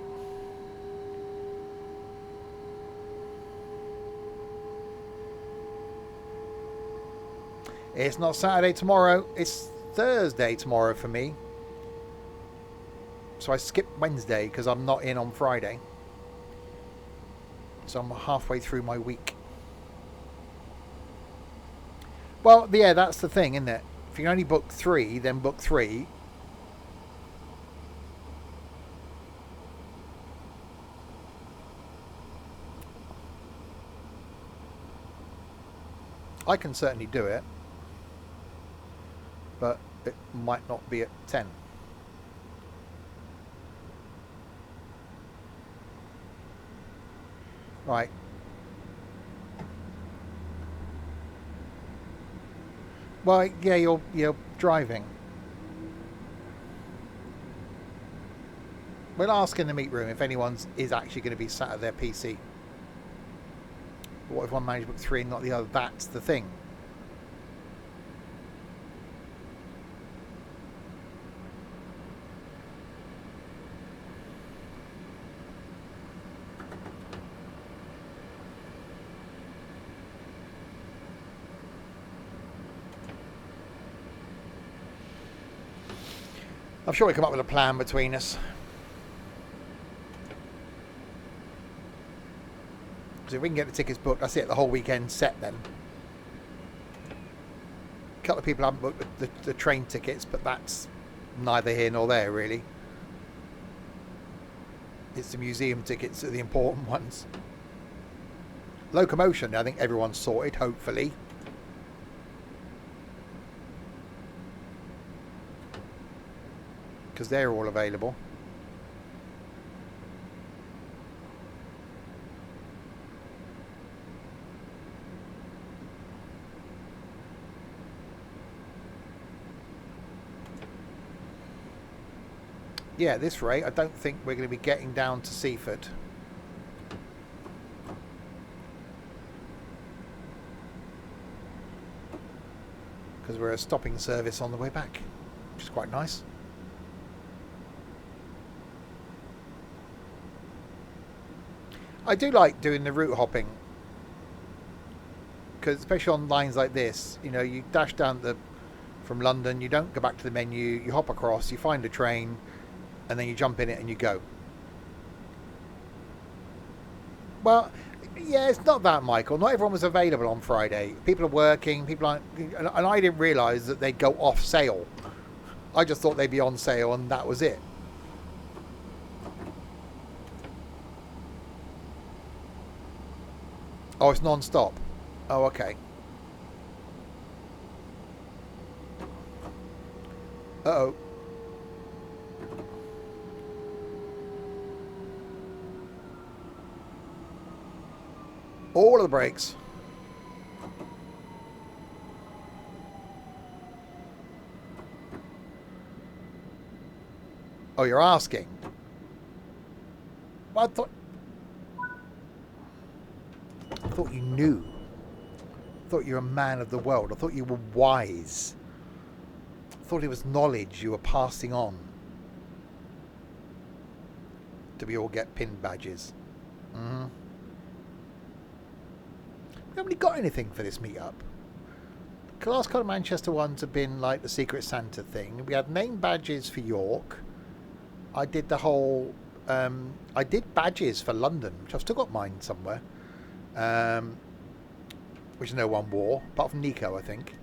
It's not Saturday tomorrow, it's Thursday tomorrow for me. So I skipped Wednesday because I'm not in on Friday. So I'm halfway through my week. Well, yeah, that's the thing, isn't it? If you can only book 3, then book 3. I can certainly do it. But it might not be at 10. Right. Well, yeah, you're driving. We'll ask in the meet room if anyone is actually going to be sat at their PC. But what if one managed to book 3 and not the other? That's the thing. I'm sure we come up with a plan between us. Because if we can get the tickets booked, that's it, the whole weekend set then. A couple of people haven't booked the train tickets, but that's neither here nor there, really. It's the museum tickets that are the important ones. Locomotion, I think everyone's sorted, hopefully. Because they're all available. Yeah, at this rate, I don't think we're going to be getting down to Seaford. Because we're a stopping service on the way back, which is quite nice. I do like doing the route hopping, because especially on lines like this, you dash down from London, you don't go back to the menu, you hop across, you find a train, and then you jump in it and you go. Well, yeah, it's not that, Michael. Not everyone was available on Friday. People are working, people aren't, and I didn't realise that they'd go off sale. I just thought they'd be on sale and that was it. Oh, it's non-stop. Oh, okay. Uh-oh. All of the brakes. Oh, you're asking? Well, I thought you knew. I thought you were a man of the world. I thought you were wise. I thought it was knowledge you were passing on. Do we all get pin badges? Mm-hmm. We haven't really got anything for this meetup. The last couple of Manchester ones have been like the Secret Santa thing. We had name badges for York. I did the whole... I did badges for London, which I've still got mine somewhere. Which no one wore, apart from Nico, I think.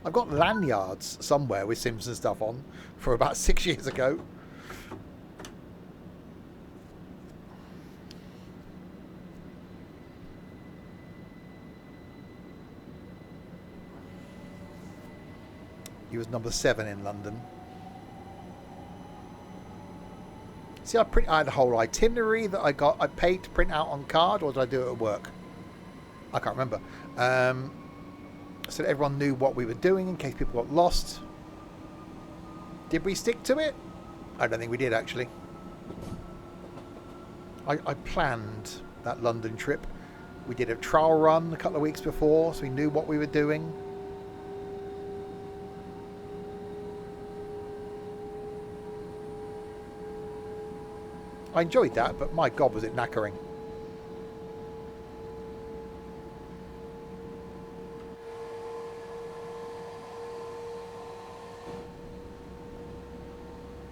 I've got lanyards somewhere with Simpson stuff on for about 6 years ago. He was number 7 in London. See, I had a whole itinerary that I paid to print out on card, or did I do it at work? I can't remember. So that everyone knew what we were doing in case people got lost. Did we stick to it? I don't think we did, actually. I planned that London trip. We did a trial run a couple of weeks before, so we knew what we were doing. I enjoyed that, but my God, was it knackering.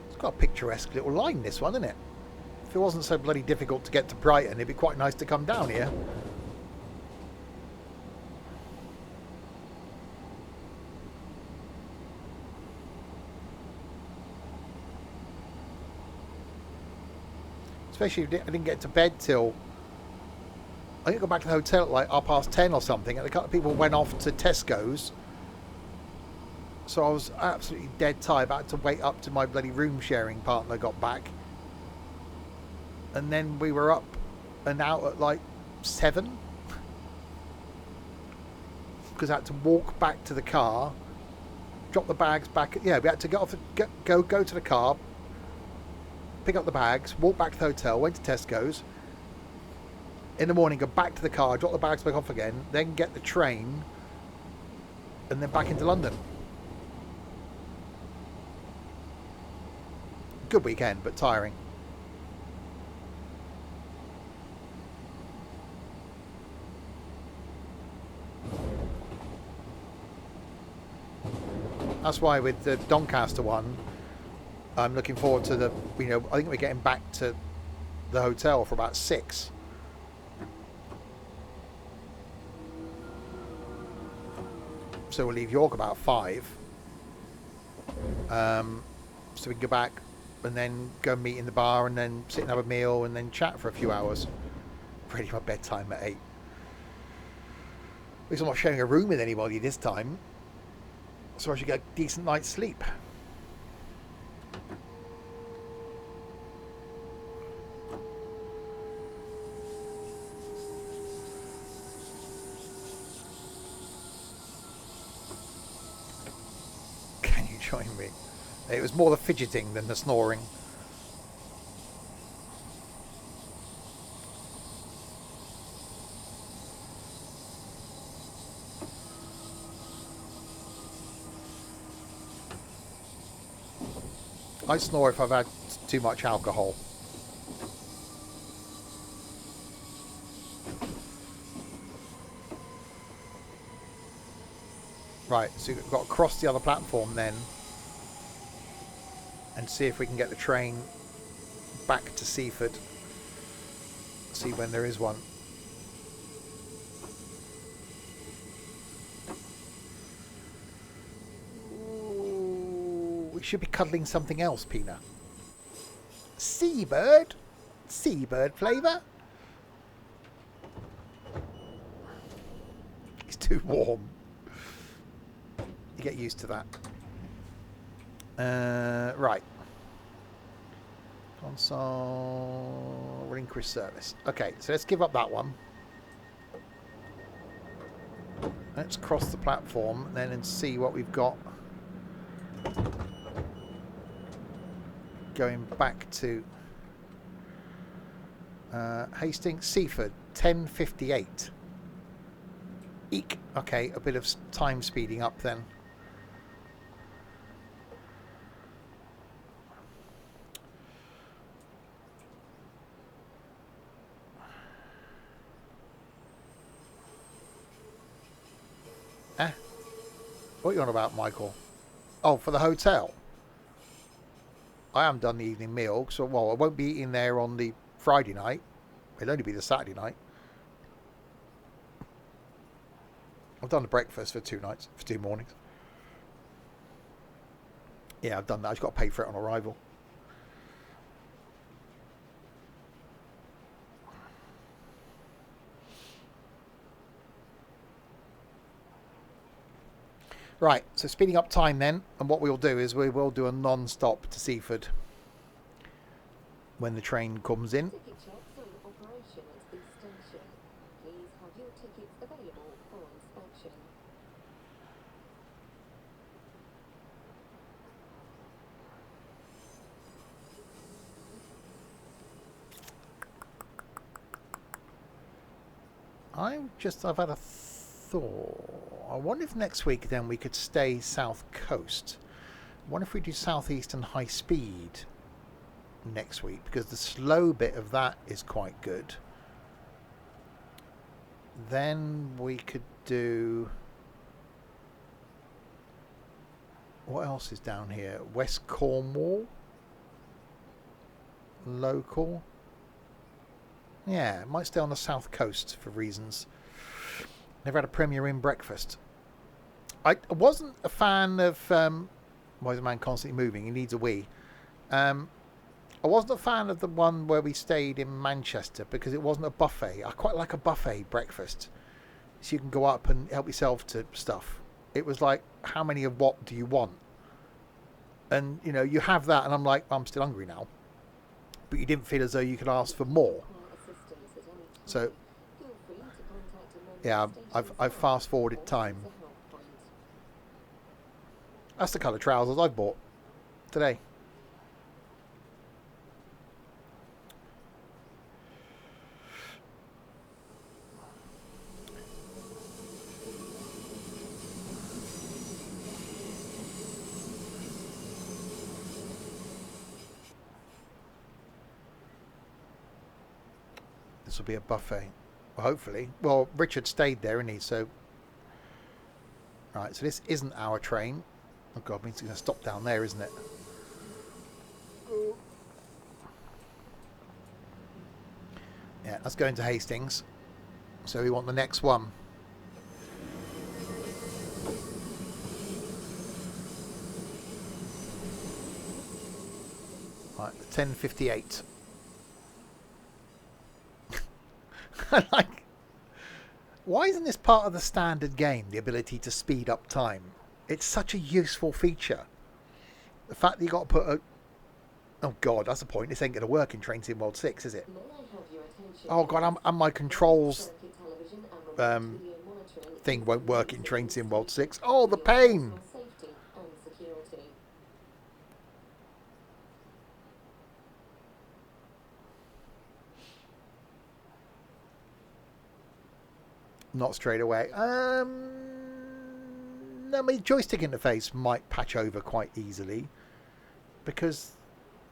It's got a picturesque little line, this one, isn't it? If it wasn't so bloody difficult to get to Brighton, it'd be quite nice to come down here. Especially if I didn't get to bed till... I think I got back to the hotel at like 10:30 or something, and a couple of people went off to Tesco's. So I was absolutely dead tired. I had to wait up to my bloody room sharing partner got back. And then we were up and out at like 7. Because I had to walk back to the car, drop the bags back. Yeah, we had to get off, go to the car, pick up the bags, walk back to the hotel, went to Tesco's. In the morning, go back to the car, drop the bags back off again, then get the train, and then back into London. Good weekend, but tiring. That's why with the Doncaster one, I'm looking forward to the, I think we're getting back to the hotel for about 6. So we'll leave York about 5. So we can go back and then go meet in the bar and then sit and have a meal and then chat for a few hours. Ready for bedtime at 8. At least I'm not sharing a room with anybody this time, so I should get a decent night's sleep. Can you join me? It was more the fidgeting than the snoring. I snore if I've had too much alcohol. Right, so we've got to cross the other platform then and see if we can get the train back to Seaford. See when there is one. We should be cuddling something else, Pina. Seabird? Seabird flavour? It's too warm. You get used to that. Right. Console relinquish service. Okay, so let's give up that one. Let's cross the platform then and see what we've got. Going back to Hastings, Seaford, 10:58. Eek. Okay, a bit of time speeding up then. What are you on about, Michael? Oh, for the hotel. I haven't done the evening meal, so I won't be eating there on the Friday night. It'll only be the Saturday night. I've done the breakfast for 2 nights, for 2 mornings. Yeah, I've done that. I've just got to pay for it on arrival. Right, so speeding up time then, and what we'll do is we will do a non-stop to Seaford when the train comes in. Ticket checks are in operation at this station. Please have your tickets available for inspection. I've had a thought. I wonder if next week then we could stay south coast. I wonder if we do southeast and high speed next week, because the slow bit of that is quite good. Then we could do, what else is down here? West Cornwall local. Yeah, might stay on the south coast for reasons. Never had a Premier Inn breakfast. I wasn't a fan of why is the man constantly moving? He needs a wee. I wasn't a fan of the one where we stayed in Manchester because it wasn't a buffet. I quite like a buffet breakfast, so you can go up and help yourself to stuff. It was like, how many of what do you want? And you know, you have that, and I'm like, I'm still hungry now. But you didn't feel as though you could ask for more. So yeah, I've fast forwarded time. That's the colour trousers I've bought today. This will be a buffet. Well, hopefully. Well, Richard stayed there, isn't he? So, right. So this isn't our train. Oh God, means it's going to stop down there, isn't it? Yeah, let's go into Hastings. So we want the next one. Right, 10:58. Like, why isn't this part of the standard game, the ability to speed up time? It's such a useful feature. The fact that you got to put a... Oh God, that's the point. This ain't going to work in Train Sim World 6, is it? Oh God, and my controls thing won't work in Train Sim World 6. Oh, the pain! Not straight away. No, my joystick interface might patch over quite easily because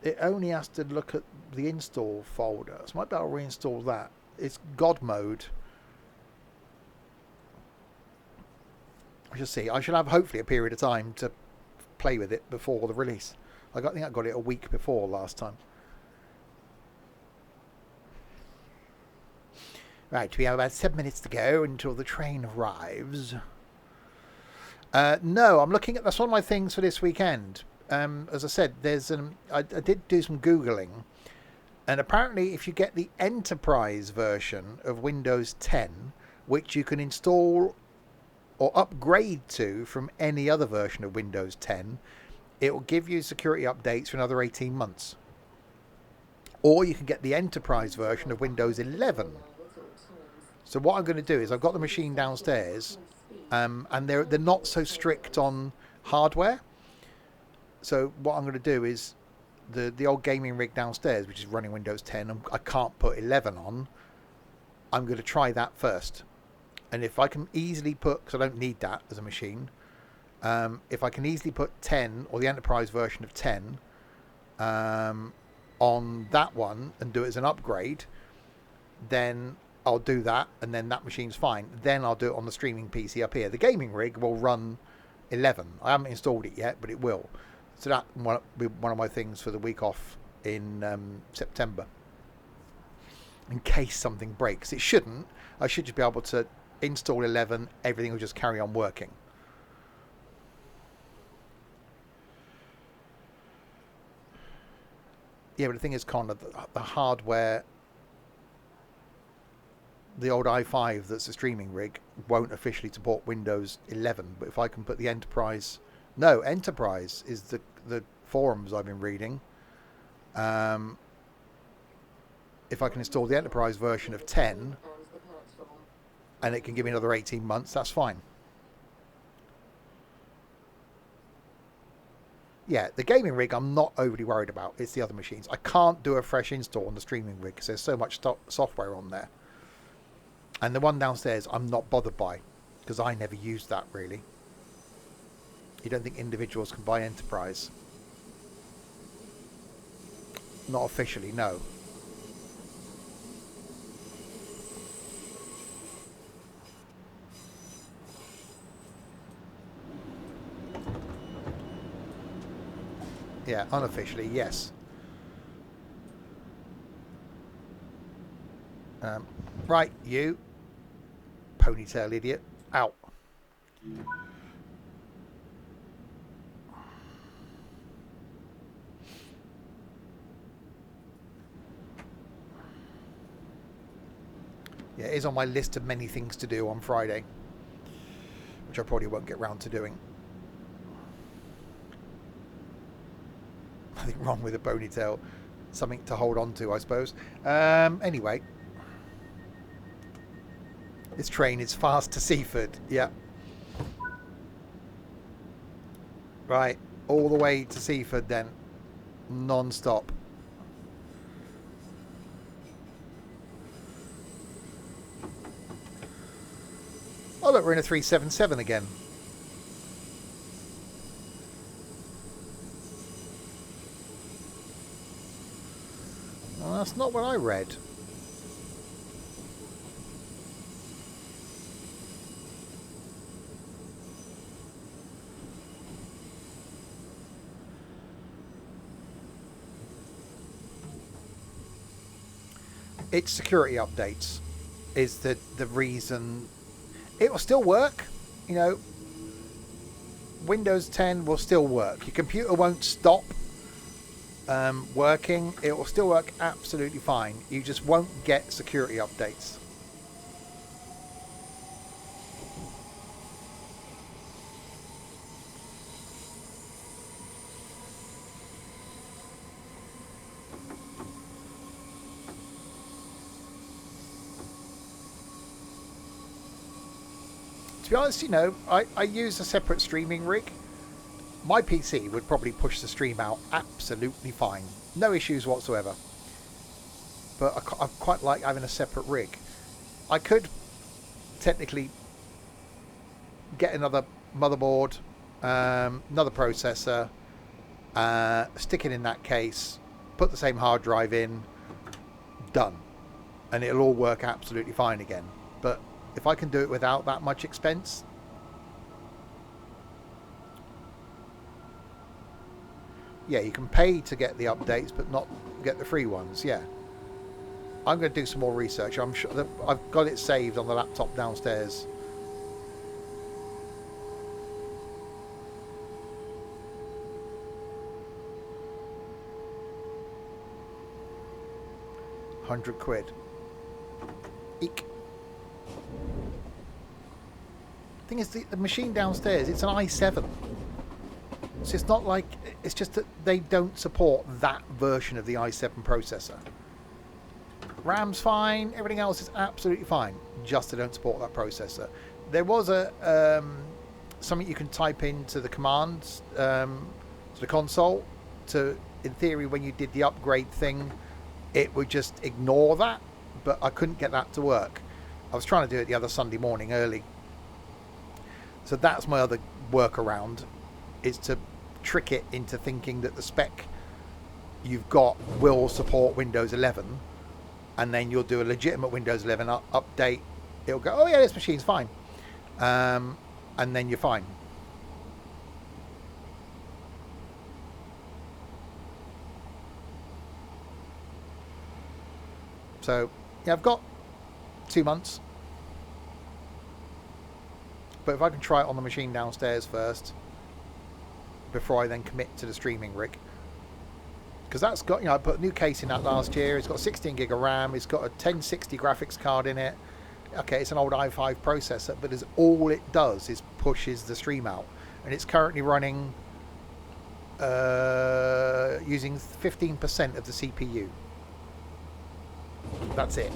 it only has to look at the install folder. So I might be able to reinstall that. It's God mode. I shall see. I shall have hopefully a period of time to play with it before the release. I think I got it a week before last time. Right, we have about 7 minutes to go until the train arrives. No, I'm looking at... That's one of my things for this weekend. As I said, there's I did do some Googling. And apparently if you get the Enterprise version of Windows 10, which you can install or upgrade to from any other version of Windows 10, it will give you security updates for another 18 months. Or you can get the Enterprise version of Windows 11. So what I'm going to do is I've got the machine downstairs, and they're not so strict on hardware. So what I'm going to do is the old gaming rig downstairs, which is running Windows 10, I can't put 11 on. I'm going to try that first. And if I can easily put, because I don't need that as a machine, if I can easily put 10 or the Enterprise version of 10 on that one and do it as an upgrade, then I'll do that, and then that machine's fine. Then I'll do it on the streaming PC up here. The gaming rig will run 11. I haven't installed it yet, but it will. So that will be one of my things for the week off in September. In case something breaks. It shouldn't. I should just be able to install 11. Everything will just carry on working. Yeah, but the thing is, Connor, the hardware... the old i5 that's a streaming rig won't officially support Windows 11, but if I can put the Enterprise... No, Enterprise is the forums I've been reading. If I can install the Enterprise version of 10 and it can give me another 18 months, that's fine. Yeah, the gaming rig I'm not overly worried about. It's the other machines. I can't do a fresh install on the streaming rig because there's so much software on there. And the one downstairs I'm not bothered by because I never used that really. You don't think individuals can buy Enterprise? Not officially, no. Yeah, unofficially, yes. Right, you ponytail idiot, out. Yeah, it is on my list of many things to do on Friday, which I probably won't get round to doing. Nothing wrong with a ponytail. Something to hold on to, I suppose. Anyway. This train is fast to Seaford. Yeah. Right. All the way to Seaford then. Non-stop. Oh look, we're in a 377 again. Well, that's not what I read. It's security updates is the reason. It will still work, you know. Windows 10 will still work. Your computer won't stop working. It will still work absolutely fine. You just won't get security updates. To be honest, you know, I use a separate streaming rig. My PC would probably push the stream out absolutely fine. No issues whatsoever. But I quite like having a separate rig. I could technically get another motherboard, another processor, stick it in that case, put the same hard drive in, done. And it'll all work absolutely fine again. But if I can do it without that much expense, yeah, you can pay to get the updates, but not get the free ones. Yeah, I'm going to do some more research. I'm sure that I've got it saved on the laptop downstairs. £100. Eek. Thing is, the machine downstairs, it's an i7. So it's not like, it's just that they don't support that version of the i7 processor. RAM's fine, everything else is absolutely fine, just they don't support that processor. There was a something you can type into the commands, to the console, to, in theory, when you did the upgrade thing, it would just ignore that, but I couldn't get that to work. I was trying to do it the other Sunday morning early. So that's my other workaround, is to trick it into thinking that the spec you've got will support Windows 11, and then you'll do a legitimate Windows 11 update. It'll go, oh yeah, this machine's fine, and then you're fine. So yeah, I've got 2 months. But if I can try it on the machine downstairs first, before I then commit to the streaming rig, because that's got, you know, I put a new case in that last year. It's got 16 gig of RAM. It's got a 1060 graphics card in it. Okay, it's an old i5 processor, but all it does is pushes the stream out, and it's currently running using 15% of the CPU. That's it,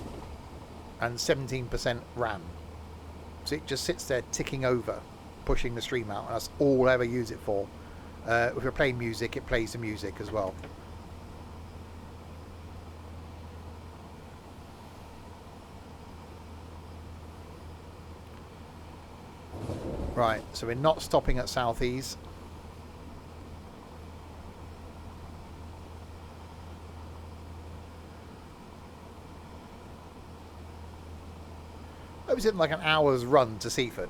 and 17% RAM. So it just sits there ticking over, pushing the stream out, and that's all I ever use it for. If you're playing music, it plays the music as well. Right, so we're not stopping at Southeast. It was in like an hour's run to Seaford.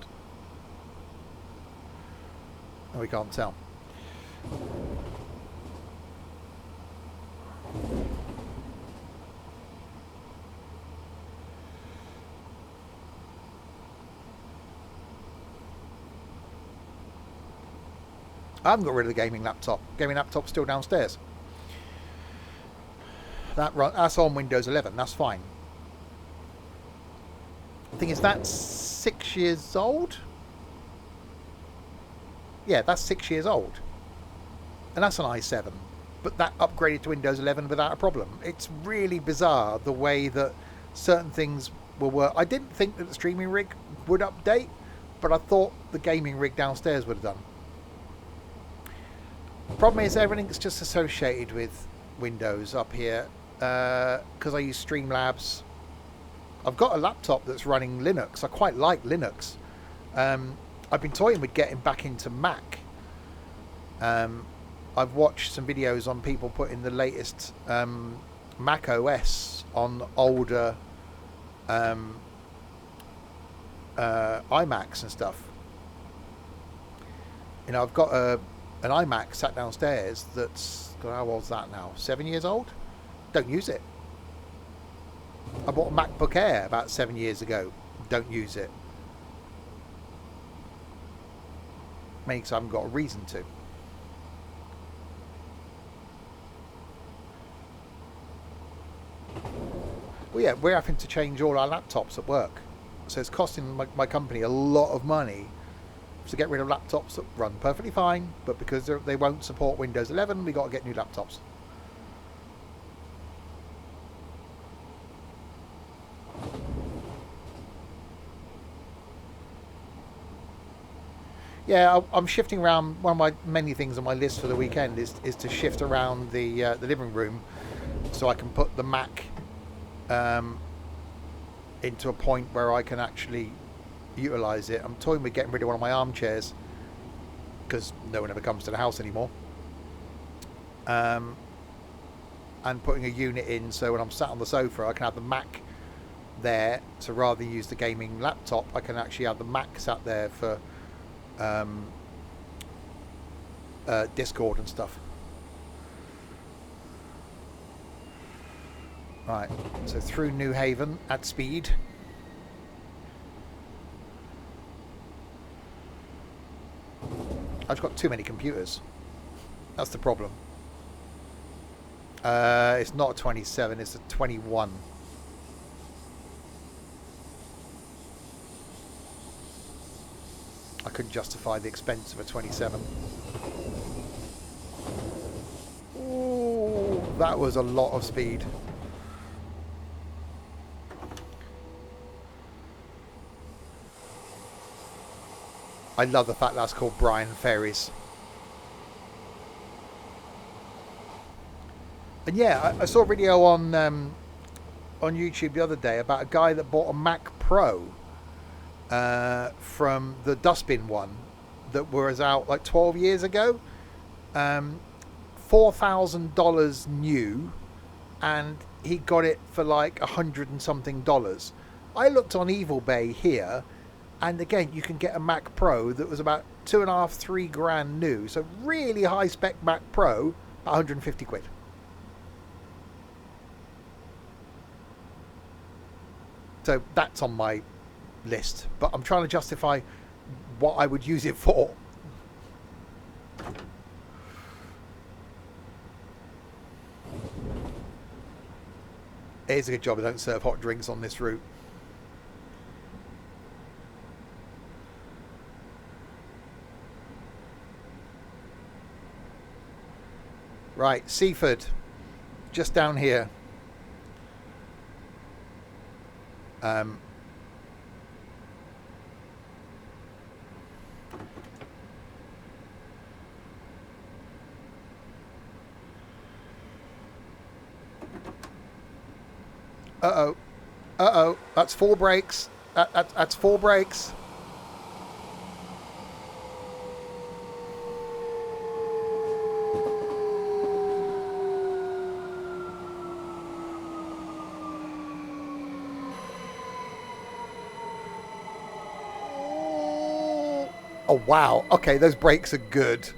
Oh, we can't tell. I haven't got rid of the gaming laptop. Gaming laptop's still downstairs. That's on Windows 11. That's fine. The thing is, that's 6 years old. Yeah, that's 6 years old. And that's an i7. But that upgraded to Windows 11 without a problem. It's really bizarre the way that certain things will work. I didn't think that the streaming rig would update, but I thought the gaming rig downstairs would have done. Problem is, everything's just associated with Windows up here because I use Streamlabs. I've got a laptop that's running Linux. I quite like Linux. I've been toying with getting back into Mac. I've watched some videos on people putting the latest Mac OS on older iMacs and stuff. You know, I've got an iMac sat downstairs that's, how old's that now? 7 years old? Don't use it. I bought a MacBook Air about 7 years ago. Don't use it. Mainly because I haven't got a reason to. Well, yeah, we're having to change all our laptops at work. So it's costing my company a lot of money to get rid of laptops that run perfectly fine, but because they won't support Windows 11, we got to get new laptops. Yeah, I'm shifting around. One of my many things on my list for the weekend is to shift around the living room so I can put the Mac into a point where I can actually utilise it. I'm toying with getting rid of one of my armchairs because no one ever comes to the house anymore, and putting a unit in so when I'm sat on the sofa I can have the Mac there. So rather than use the gaming laptop, I can actually have the Mac sat there for Discord and stuff. Right, so through New Haven at speed. I've got too many computers. That's the problem. It's not a 27, it's a 21. I couldn't justify the expense of a 27. Ooh, that was a lot of speed. I love the fact that's called Brighton Ferries. And yeah, I saw a video on YouTube the other day about a guy that bought a Mac Pro from the dustbin one that was out like 12 years ago. $4,000 new, and he got it for like $100 and something. I looked on eBay here, and again, you can get a Mac Pro that was about 2.5–3 grand new. So really high spec Mac Pro, about 150 quid. So that's on my list, but I'm trying to justify what I would use it for. It is a good job I don't serve hot drinks on this route. Right, Seaford. Just down here. Uh-oh. Uh-oh. That's 4 brakes. That's 4 brakes. Oh, wow. Okay, those brakes are good.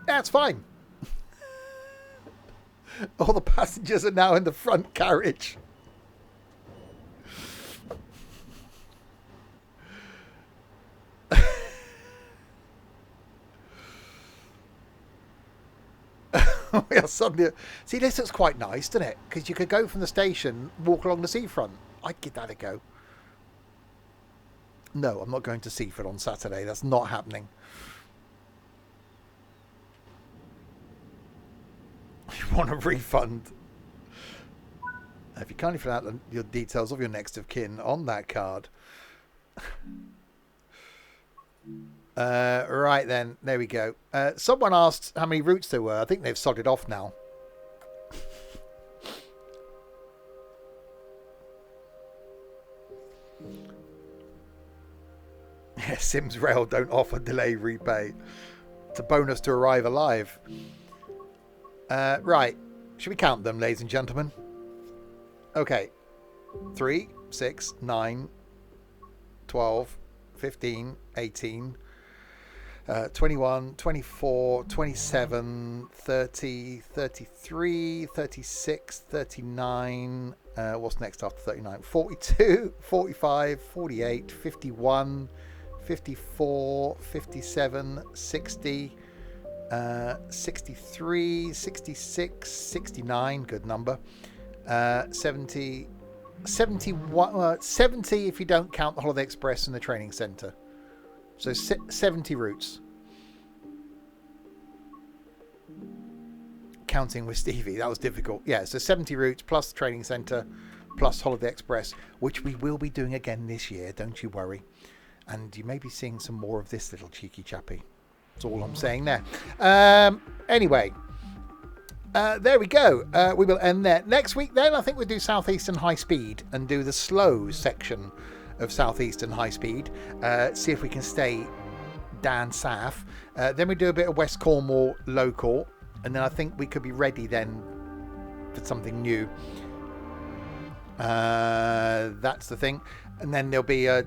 That's fine. All the passengers are now in the front carriage. We are suddenly... See, this looks quite nice, doesn't it? Because you could go from the station, walk along the seafront. I'd give that a go. No, I'm not going to Seaford on Saturday. That's not happening. You want a refund? If you kindly fill out your details of your next of kin on that card. Right then, there we go. Someone asked how many routes there were. I think they've sodded off now. Yeah, Sims Rail don't offer delay repay. It's a bonus to arrive alive. Right. Should we count them, ladies and gentlemen? Okay. 3, 6, 9, 12, 15, 18, 21, 24, 27, 30, 33, 36, 39. What's next after 39? 42, 45, 48, 51, 54, 57, 60, 63, 66, 69, good number. 70, 71, 70 if you don't count the Holiday Express and the training centre. So 70 routes. Counting with Stevie, that was difficult. Yeah, so 70 routes plus the training centre plus Holiday Express, which we will be doing again this year, don't you worry. And you may be seeing some more of this little cheeky chappy. That's all I'm saying there. Anyway, there we go. We will end there. Next week then, I think we'll do Southeastern High Speed and do the slow section of Southeastern High Speed. See if we can stay down south. Then we do a bit of West Cornwall local. And then I think we could be ready then for something new. That's the thing. And then there'll be a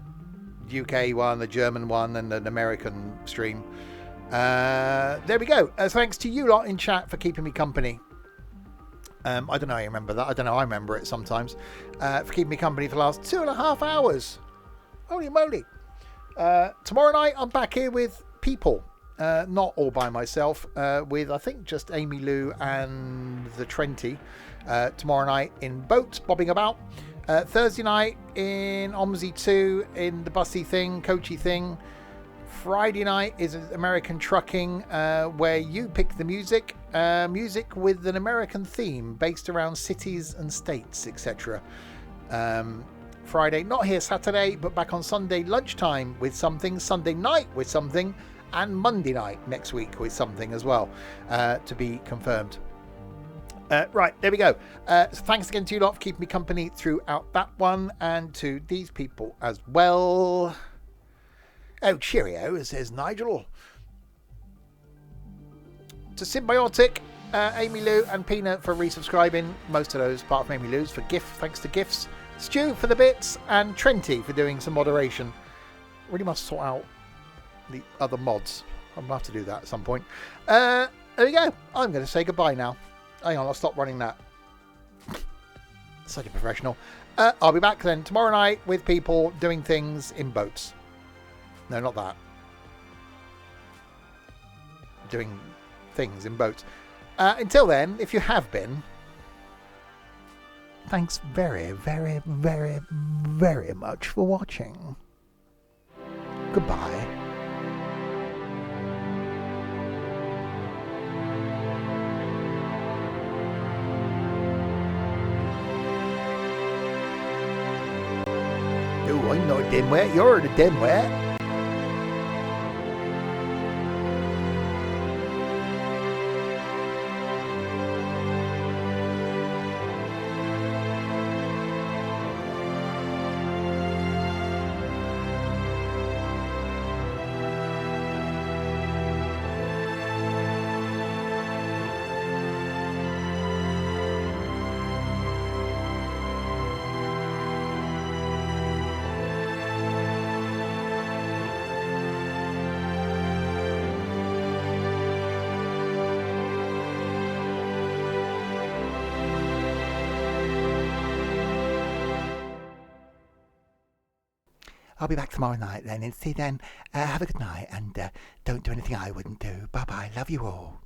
UK one, a German one, and an American stream. There we go. Thanks to you lot in chat for keeping me company. I don't know how you remember that. I don't know. I remember it sometimes. For keeping me company for the last 2.5 hours. Holy moly. Tomorrow night, I'm back here with people. Not all by myself. With, I think, just Amy Lou and the Trenty. Tomorrow night in boats, bobbing about. Thursday night in OMSI 2 in the bussy thing, coachy thing. Friday night is American Trucking, where you pick the music. Music with an American theme based around cities and states, etc. Friday, not here Saturday, but back on Sunday lunchtime with something, Sunday night with something, and Monday night next week with something as well, to be confirmed. Right, there we go. So thanks again to you lot for keeping me company throughout that one, and to these people as well. Oh, cheerio, says Nigel. To Symbiotic, Amy Lou and Peanut for resubscribing. Most of those, apart from Amy Lou's, for thanks to gifts. Stu for the bits, and Trenty for doing some moderation. Really must sort out the other mods. I'm going to have to do that at some point. There we go. I'm going to say goodbye now. Hang on, I'll stop running that. Such a professional. I'll be back then tomorrow night with people doing things in boats. No, not that. Doing things in boats. Until then, if you have been, thanks very, very, very, very much for watching. Goodbye. No, I'm not a dimwit. You're the dimwit. I'll be back tomorrow night then. And see then, have a good night and don't do anything I wouldn't do. Bye-bye. Love you all.